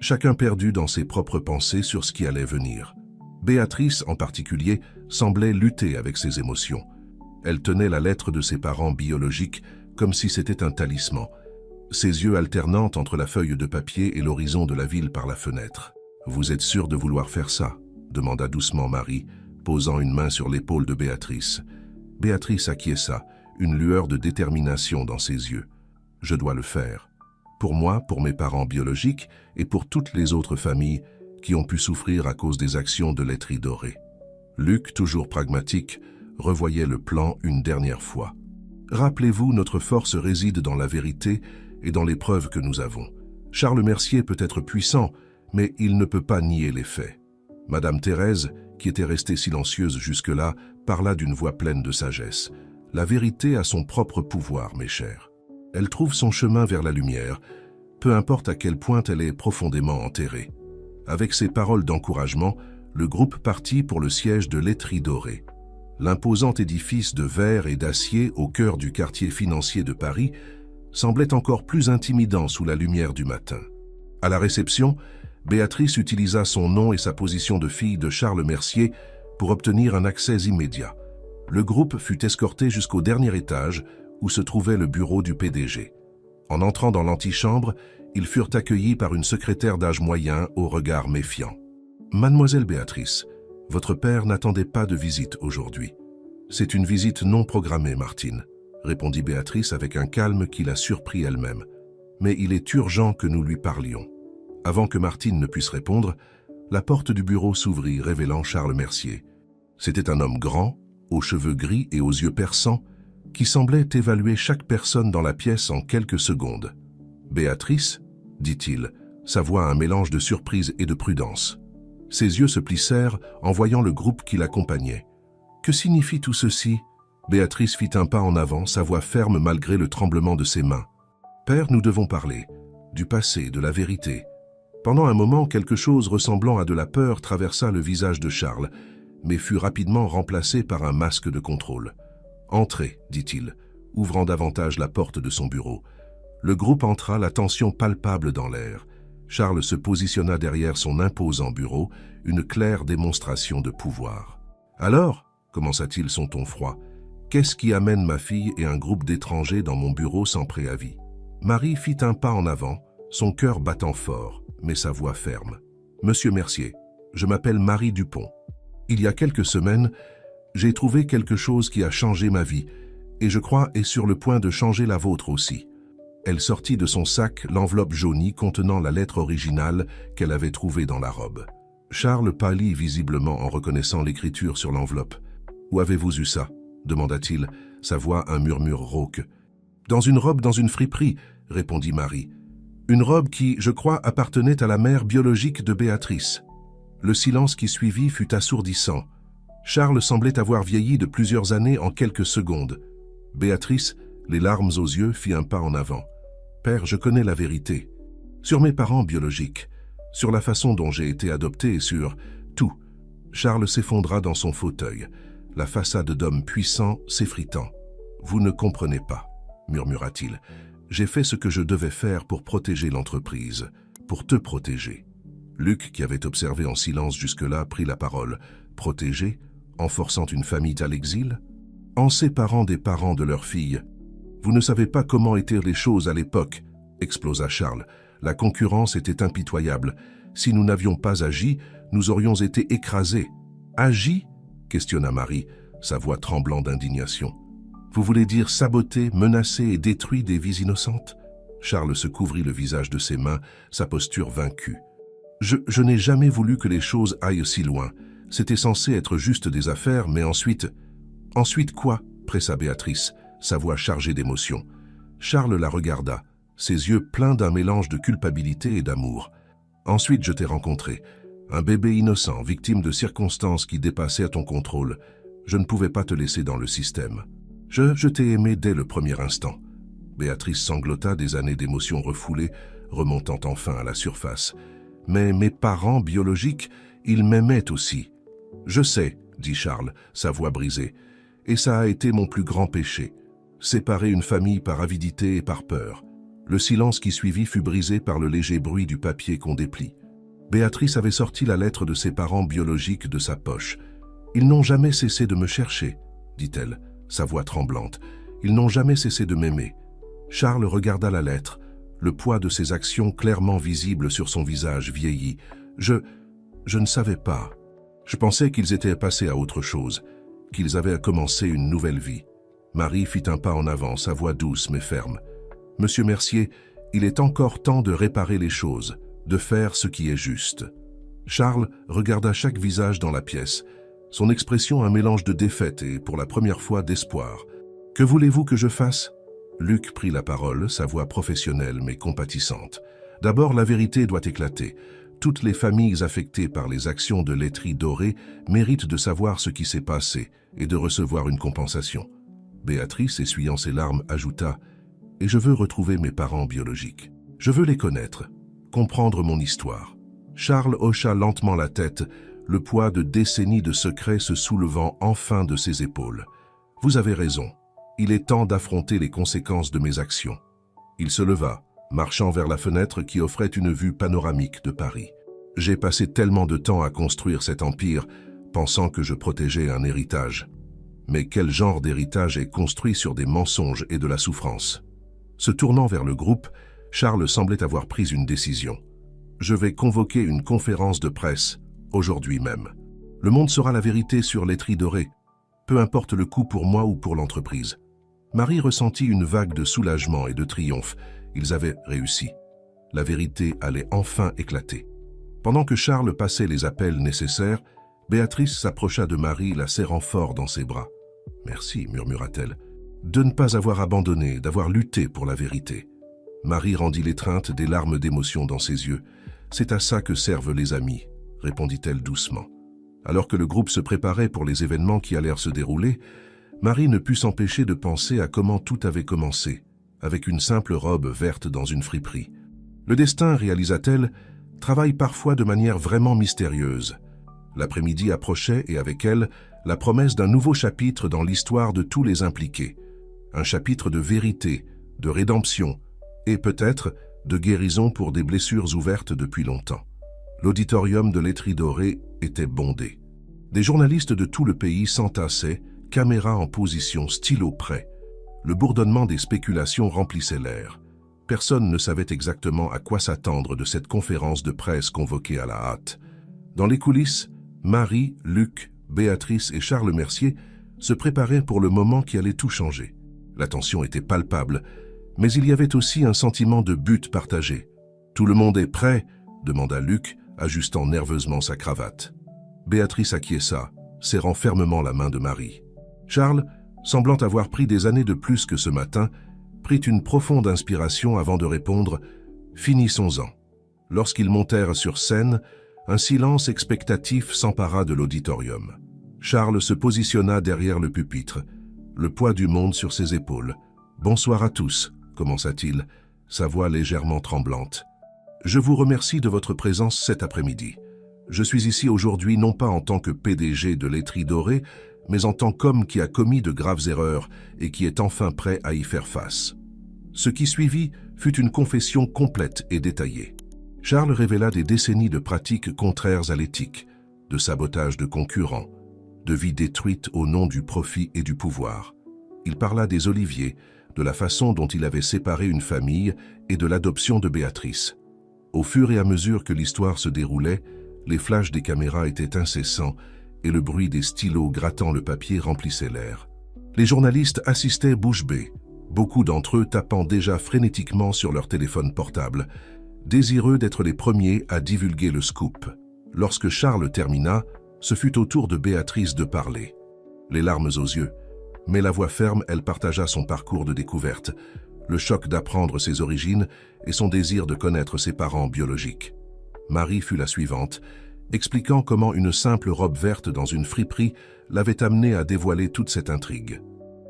Speaker 1: chacun perdu dans ses propres pensées sur ce qui allait venir. Béatrice, en particulier, semblait lutter avec ses émotions. Elle tenait la lettre de ses parents biologiques comme si c'était un talisman, ses yeux alternant entre la feuille de papier et l'horizon de la ville par la fenêtre. « Vous êtes sûr de vouloir faire ça ?» demanda doucement Marie, posant une main sur l'épaule de Béatrice. Béatrice acquiesça, une lueur de détermination dans ses yeux. « Je dois le faire. Pour moi, pour mes parents biologiques et pour toutes les autres familles qui ont pu souffrir à cause des actions de Laiterie Dorée. » Luc, toujours pragmatique, revoyait le plan une dernière fois. « Rappelez-vous, notre force réside dans la vérité et dans les preuves que nous avons. Charles Mercier peut être puissant, mais il ne peut pas nier les faits. » Madame Thérèse, qui était restée silencieuse jusque-là, parla d'une voix pleine de sagesse. « La vérité a son propre pouvoir, mes chers. Elle trouve son chemin vers la lumière, peu importe à quel point elle est profondément enterrée. » Avec ces paroles d'encouragement, le groupe partit pour le siège de Laiterie Dorée. L'imposant édifice de verre et d'acier au cœur du quartier financier de Paris semblait encore plus intimidant sous la lumière du matin. À la réception, Béatrice utilisa son nom et sa position de fille de Charles Mercier pour obtenir un accès immédiat. Le groupe fut escorté jusqu'au dernier étage où se trouvait le bureau du PDG. En entrant dans l'antichambre, ils furent accueillis par une secrétaire d'âge moyen au regard méfiant. « Mademoiselle Béatrice, votre père n'attendait pas de visite aujourd'hui. C'est une visite non programmée, Martine, répondit Béatrice avec un calme qui la surprit elle-même. Mais il est urgent que nous lui parlions. Avant que Martine ne puisse répondre, la porte du bureau s'ouvrit, révélant Charles Mercier. C'était un homme grand, aux cheveux gris et aux yeux perçants, qui semblait évaluer chaque personne dans la pièce en quelques secondes. « Béatrice ?» dit-il, sa voix un mélange de surprise et de prudence. Ses yeux se plissèrent en voyant le groupe qui l'accompagnait. « Que signifie tout ceci ?» Béatrice fit un pas en avant, sa voix ferme malgré le tremblement de ses mains. « Père, nous devons parler. Du passé, de la vérité. » Pendant un moment, quelque chose ressemblant à de la peur traversa le visage de Charles, mais fut rapidement remplacé par un masque de contrôle. « Entrez, dit-il, ouvrant davantage la porte de son bureau. Le groupe entra, la tension palpable dans l'air. Charles se positionna derrière son imposant bureau, une claire démonstration de pouvoir. « Alors, commença-t-il son ton froid, qu'est-ce qui amène ma fille et un groupe d'étrangers dans mon bureau sans préavis ?» Marie fit un pas en avant, son cœur battant fort, mais sa voix ferme. « Monsieur Mercier, je m'appelle Marie Dupont. Il y a quelques semaines, j'ai trouvé quelque chose qui a changé ma vie, et je crois est sur le point de changer la vôtre aussi. » Elle sortit de son sac l'enveloppe jaunie contenant la lettre originale qu'elle avait trouvée dans la robe. Charles pâlit visiblement en reconnaissant l'écriture sur l'enveloppe. « Où avez-vous eu ça ?» demanda-t-il, sa voix un murmure rauque. « Dans une robe dans une friperie, » répondit Marie. « Une robe qui, je crois, appartenait à la mère biologique de Béatrice. » Le silence qui suivit fut assourdissant. Charles semblait avoir vieilli de plusieurs années en quelques secondes. Béatrice, les larmes aux yeux, fit un pas en avant. « Père, je connais la vérité. Sur mes parents biologiques, sur la façon dont j'ai été adopté et sur tout. Charles s'effondra dans son fauteuil, la façade d'homme puissant s'effritant. « Vous ne comprenez pas, » murmura-t-il. « J'ai fait ce que je devais faire pour protéger l'entreprise, pour te protéger. » Luc, qui avait observé en silence jusque-là, prit la parole. « Protéger, en forçant une famille à l'exil? En séparant des parents de leur fille? Vous ne savez pas comment étaient les choses à l'époque, » explosa Charles. « La concurrence était impitoyable. Si nous n'avions pas agi, nous aurions été écrasés. »« Agi » questionna Marie, sa voix tremblant d'indignation. « Vous voulez dire saboter, menacer et détruire des vies innocentes ?» Charles se couvrit le visage de ses mains, sa posture vaincue. « Je n'ai jamais voulu que les choses aillent si loin. C'était censé être juste des affaires, mais ensuite... »« Ensuite quoi ?» pressa Béatrice, sa voix chargée d'émotion. Charles la regarda, ses yeux pleins d'un mélange de culpabilité et d'amour. « Ensuite je t'ai rencontré. Un bébé innocent, victime de circonstances qui dépassaient ton contrôle. Je ne pouvais pas te laisser dans le système. Je t'ai aimé dès le premier instant. » Béatrice sanglota, des années d'émotions refoulées, remontant enfin à la surface. « Mais mes parents biologiques, ils m'aimaient aussi. »« Je sais, » dit Charles, sa voix brisée. « Et ça a été mon plus grand péché. Séparer une famille par avidité et par peur. » Le silence qui suivit fut brisé par le léger bruit du papier qu'on déplie. Béatrice avait sorti la lettre de ses parents biologiques de sa poche. « Ils n'ont jamais cessé de me chercher, » dit-elle, sa voix tremblante. « Ils n'ont jamais cessé de m'aimer. » Charles regarda la lettre, le poids de ses actions clairement visible sur son visage vieilli. « Je ne savais pas. Je pensais qu'ils étaient passés à autre chose, qu'ils avaient commencé une nouvelle vie. » Marie fit un pas en avant, sa voix douce mais ferme. « Monsieur Mercier, il est encore temps de réparer les choses, de faire ce qui est juste. » Charles regarda chaque visage dans la pièce, son expression un mélange de défaite et, pour la première fois, d'espoir. « Que voulez-vous que je fasse ?» Luc prit la parole, sa voix professionnelle mais compatissante. « D'abord, la vérité doit éclater. Toutes les familles affectées par les actions de laiterie dorée méritent de savoir ce qui s'est passé et de recevoir une compensation. » Béatrice, essuyant ses larmes, ajouta « Et je veux retrouver mes parents biologiques. Je veux les connaître, comprendre mon histoire. » Charles hocha lentement la tête, le poids de décennies de secrets se soulevant enfin de ses épaules. « Vous avez raison. Il est temps d'affronter les conséquences de mes actions. » Il se leva, marchant vers la fenêtre qui offrait une vue panoramique de Paris. « J'ai passé tellement de temps à construire cet empire, pensant que je protégeais un héritage. Mais quel genre d'héritage est construit sur des mensonges et de la souffrance ?» Se tournant vers le groupe, Charles semblait avoir pris une décision. « Je vais convoquer une conférence de presse, aujourd'hui même. Le monde saura la vérité sur laiterie dorée, peu importe le coût pour moi ou pour l'entreprise. » Marie ressentit une vague de soulagement et de triomphe. Ils avaient réussi. La vérité allait enfin éclater. Pendant que Charles passait les appels nécessaires, Béatrice s'approcha de Marie, la serrant fort dans ses bras. « Merci, » murmura-t-elle, « de ne pas avoir abandonné, d'avoir lutté pour la vérité. » Marie rendit l'étreinte, des larmes d'émotion dans ses yeux. « C'est à ça que servent les amis, » répondit-elle doucement. Alors que le groupe se préparait pour les événements qui allèrent se dérouler, Marie ne put s'empêcher de penser à comment tout avait commencé, avec une simple robe verte dans une friperie. Le destin, réalisa-t-elle, travaille parfois de manière vraiment mystérieuse. L'après-midi approchait et avec elle, la promesse d'un nouveau chapitre dans l'histoire de tous les impliqués. Un chapitre de vérité, de rédemption et peut-être de guérison pour des blessures ouvertes depuis longtemps. L'auditorium de laiterie dorée était bondé. Des journalistes de tout le pays s'entassaient, caméra en position, stylo prêt. Le bourdonnement des spéculations remplissait l'air. Personne ne savait exactement à quoi s'attendre de cette conférence de presse convoquée à la hâte. Dans les coulisses, Marie, Luc, Béatrice et Charles Mercier se préparaient pour le moment qui allait tout changer. La tension était palpable, mais il y avait aussi un sentiment de but partagé. « Tout le monde est prêt ?» demanda Luc, ajustant nerveusement sa cravate. Béatrice acquiesça, serrant fermement la main de Marie. Charles, semblant avoir pris des années de plus que ce matin, prit une profonde inspiration avant de répondre « Finissons-en ». Lorsqu'ils montèrent sur scène, un silence expectatif s'empara de l'auditorium. Charles se positionna derrière le pupitre, le poids du monde sur ses épaules. « Bonsoir à tous », commença-t-il, sa voix légèrement tremblante. Je vous remercie de votre présence cet après-midi. Je suis ici aujourd'hui non pas en tant que PDG de Laiterie Dorée, mais en tant qu'homme qui a commis de graves erreurs et qui est enfin prêt à y faire face. Ce qui suivit fut une confession complète et détaillée. Charles révéla des décennies de pratiques contraires à l'éthique, de sabotage de concurrents, de vies détruites au nom du profit et du pouvoir. Il parla des Oliviers, de la façon dont il avait séparé une famille et de l'adoption de Béatrice. Au fur et à mesure que l'histoire se déroulait, les flashs des caméras étaient incessants et le bruit des stylos grattant le papier remplissait l'air. Les journalistes assistaient bouche bée, beaucoup d'entre eux tapant déjà frénétiquement sur leur téléphone portable, désireux d'être les premiers à divulguer le scoop. Lorsque Charles termina, ce fut au tour de Béatrice de parler. Les larmes aux yeux, mais la voix ferme, elle partagea son parcours de découverte, le choc d'apprendre ses origines et son désir de connaître ses parents biologiques. Marie fut la suivante, expliquant comment une simple robe verte dans une friperie l'avait amenée à dévoiler toute cette intrigue.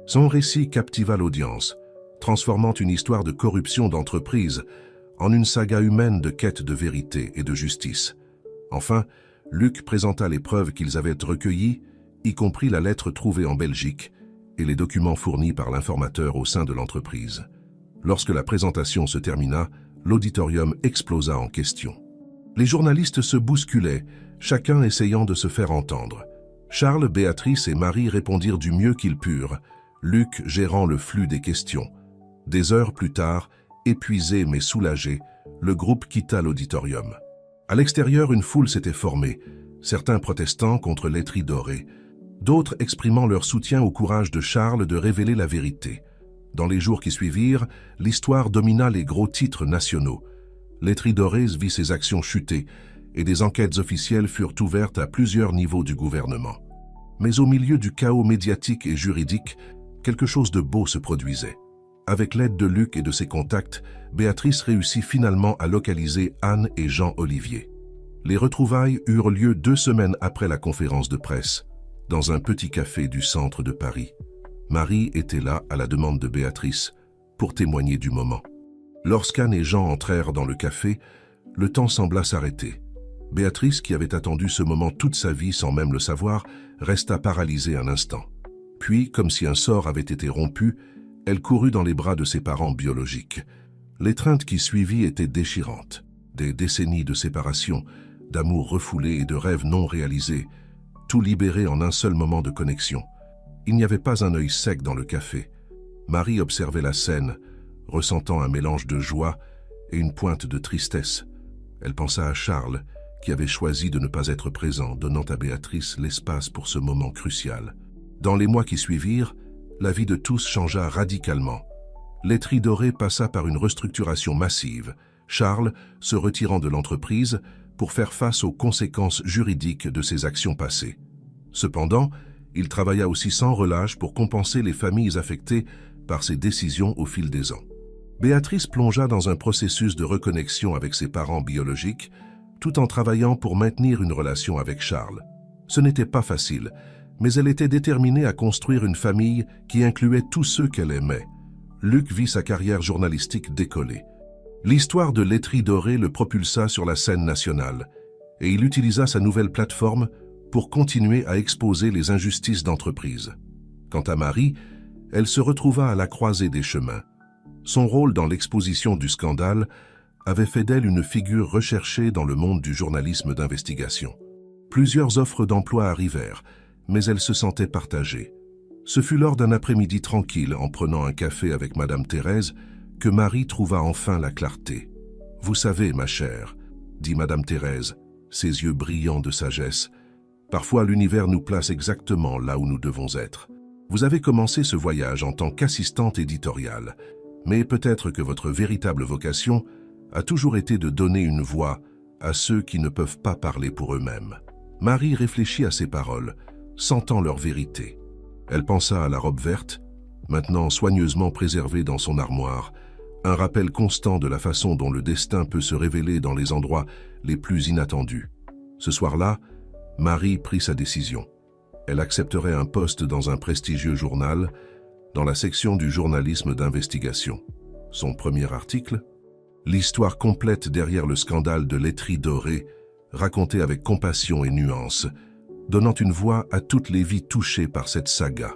Speaker 1: Son récit captiva l'audience, transformant une histoire de corruption d'entreprise en une saga humaine de quête de vérité et de justice. Enfin, Luc présenta les preuves qu'ils avaient recueillies, y compris la lettre trouvée en Belgique et les documents fournis par l'informateur au sein de l'entreprise. Lorsque la présentation se termina, l'auditorium explosa en questions. Les journalistes se bousculaient, chacun essayant de se faire entendre. Charles, Béatrice et Marie répondirent du mieux qu'ils purent, Luc gérant le flux des questions. Des heures plus tard, épuisé mais soulagé, le groupe quitta l'auditorium. À l'extérieur, une foule s'était formée, certains protestant contre Laiterie Dorée, d'autres exprimant leur soutien au courage de Charles de révéler la vérité. Dans les jours qui suivirent, l'histoire domina les gros titres nationaux. Laiterie Dorée vit ses actions chuter et des enquêtes officielles furent ouvertes à plusieurs niveaux du gouvernement. Mais au milieu du chaos médiatique et juridique, quelque chose de beau se produisait. Avec l'aide de Luc et de ses contacts, Béatrice réussit finalement à localiser Anne et Jean Olivier. Les retrouvailles eurent lieu 2 semaines après la conférence de presse, dans un petit café du centre de Paris. Marie était là à la demande de Béatrice, pour témoigner du moment. Lorsqu'Anne et Jean entrèrent dans le café, le temps sembla s'arrêter. Béatrice, qui avait attendu ce moment toute sa vie sans même le savoir, resta paralysée un instant. Puis, comme si un sort avait été rompu, elle courut dans les bras de ses parents biologiques. L'étreinte qui suivit était déchirante. Des décennies de séparation, d'amour refoulé et de rêves non réalisés, tout libéré en un seul moment de connexion. Il n'y avait pas un œil sec dans le café. Marie observait la scène, ressentant un mélange de joie et une pointe de tristesse. Elle pensa à Charles, qui avait choisi de ne pas être présent, donnant à Béatrice l'espace pour ce moment crucial. Dans les mois qui suivirent, la vie de tous changea radicalement. Laiterie Dorée passa par une restructuration massive, Charles se retirant de l'entreprise pour faire face aux conséquences juridiques de ses actions passées. Cependant, il travailla aussi sans relâche pour compenser les familles affectées par ses décisions au fil des ans. Béatrice plongea dans un processus de reconnexion avec ses parents biologiques, tout en travaillant pour maintenir une relation avec Charles. Ce n'était pas facile, mais elle était déterminée à construire une famille qui incluait tous ceux qu'elle aimait. Luc vit sa carrière journalistique décoller. L'histoire de Laiterie Dorée le propulsa sur la scène nationale, et il utilisa sa nouvelle plateforme pour continuer à exposer les injustices d'entreprise. Quant à Marie, elle se retrouva à la croisée des chemins. Son rôle dans l'exposition du scandale avait fait d'elle une figure recherchée dans le monde du journalisme d'investigation. Plusieurs offres d'emploi arrivèrent, mais elle se sentait partagée. Ce fut lors d'un après-midi tranquille, en prenant un café avec Madame Thérèse, que Marie trouva enfin la clarté. « Vous savez, ma chère, » dit Madame Thérèse, ses yeux brillants de sagesse, « parfois l'univers nous place exactement là où nous devons être. Vous avez commencé ce voyage en tant qu'assistante éditoriale, mais peut-être que votre véritable vocation a toujours été de donner une voix à ceux qui ne peuvent pas parler pour eux-mêmes. » Marie réfléchit à ces paroles, sentant leur vérité. Elle pensa à la robe verte, maintenant soigneusement préservée dans son armoire, un rappel constant de la façon dont le destin peut se révéler dans les endroits les plus inattendus. Ce soir-là, Marie prit sa décision. Elle accepterait un poste dans un prestigieux journal, dans la section du journalisme d'investigation. Son premier article, L'histoire complète derrière le scandale de laiterie dorée, racontée avec compassion et nuance, donnant une voix à toutes les vies touchées par cette saga.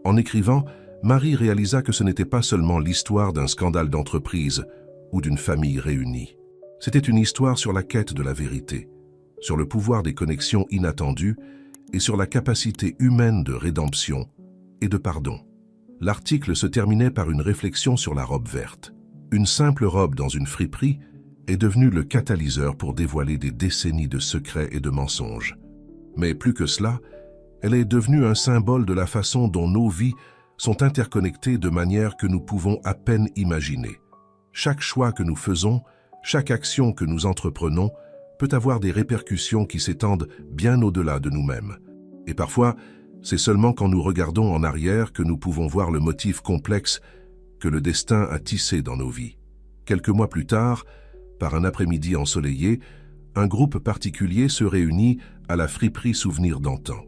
Speaker 1: En écrivant, Marie réalisa que ce n'était pas seulement l'histoire d'un scandale d'entreprise ou d'une famille réunie. C'était une histoire sur la quête de la vérité, sur le pouvoir des connexions inattendues et sur la capacité humaine de rédemption et de pardon. L'article se terminait par une réflexion sur la robe verte. Une simple robe dans une friperie est devenue le catalyseur pour dévoiler des décennies de secrets et de mensonges. Mais plus que cela, elle est devenue un symbole de la façon dont nos vies sont interconnectées de manière que nous pouvons à peine imaginer. Chaque choix que nous faisons, chaque action que nous entreprenons peut avoir des répercussions qui s'étendent bien au-delà de nous-mêmes. Et parfois, c'est seulement quand nous regardons en arrière que nous pouvons voir le motif complexe que le destin a tissé dans nos vies. Quelques mois plus tard, par un après-midi ensoleillé, un groupe particulier se réunit à la friperie Souvenir d'antan.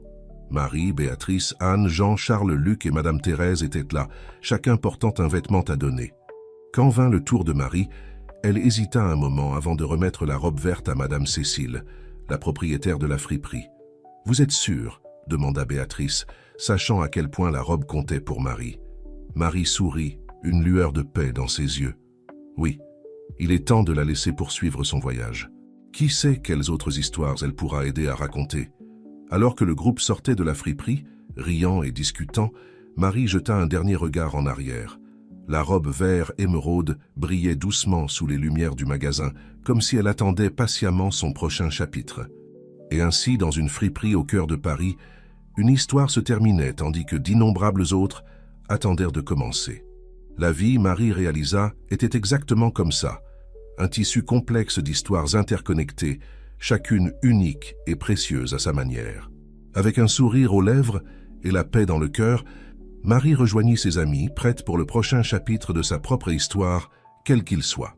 Speaker 1: Marie, Béatrice, Anne, Jean, Charles, Luc et Madame Thérèse étaient là, chacun portant un vêtement à donner. Quand vint le tour de Marie, elle hésita un moment avant de remettre la robe verte à Madame Cécile, la propriétaire de la friperie. « Vous êtes sûre ?» demanda Béatrice, sachant à quel point la robe comptait pour Marie. Marie sourit, une lueur de paix dans ses yeux. « Oui, il est temps de la laisser poursuivre son voyage. Qui sait quelles autres histoires elle pourra aider à raconter ?» Alors que le groupe sortait de la friperie, riant et discutant, Marie jeta un dernier regard en arrière. La robe vert émeraude brillait doucement sous les lumières du magasin, comme si elle attendait patiemment son prochain chapitre. Et ainsi, dans une friperie au cœur de Paris, une histoire se terminait tandis que d'innombrables autres attendèrent de commencer. La vie, Marie réalisa, était exactement comme ça, un tissu complexe d'histoires interconnectées, chacune unique et précieuse à sa manière. Avec un sourire aux lèvres et la paix dans le cœur, Marie rejoignit ses amis, prête pour le prochain chapitre de sa propre histoire, quel qu'il soit.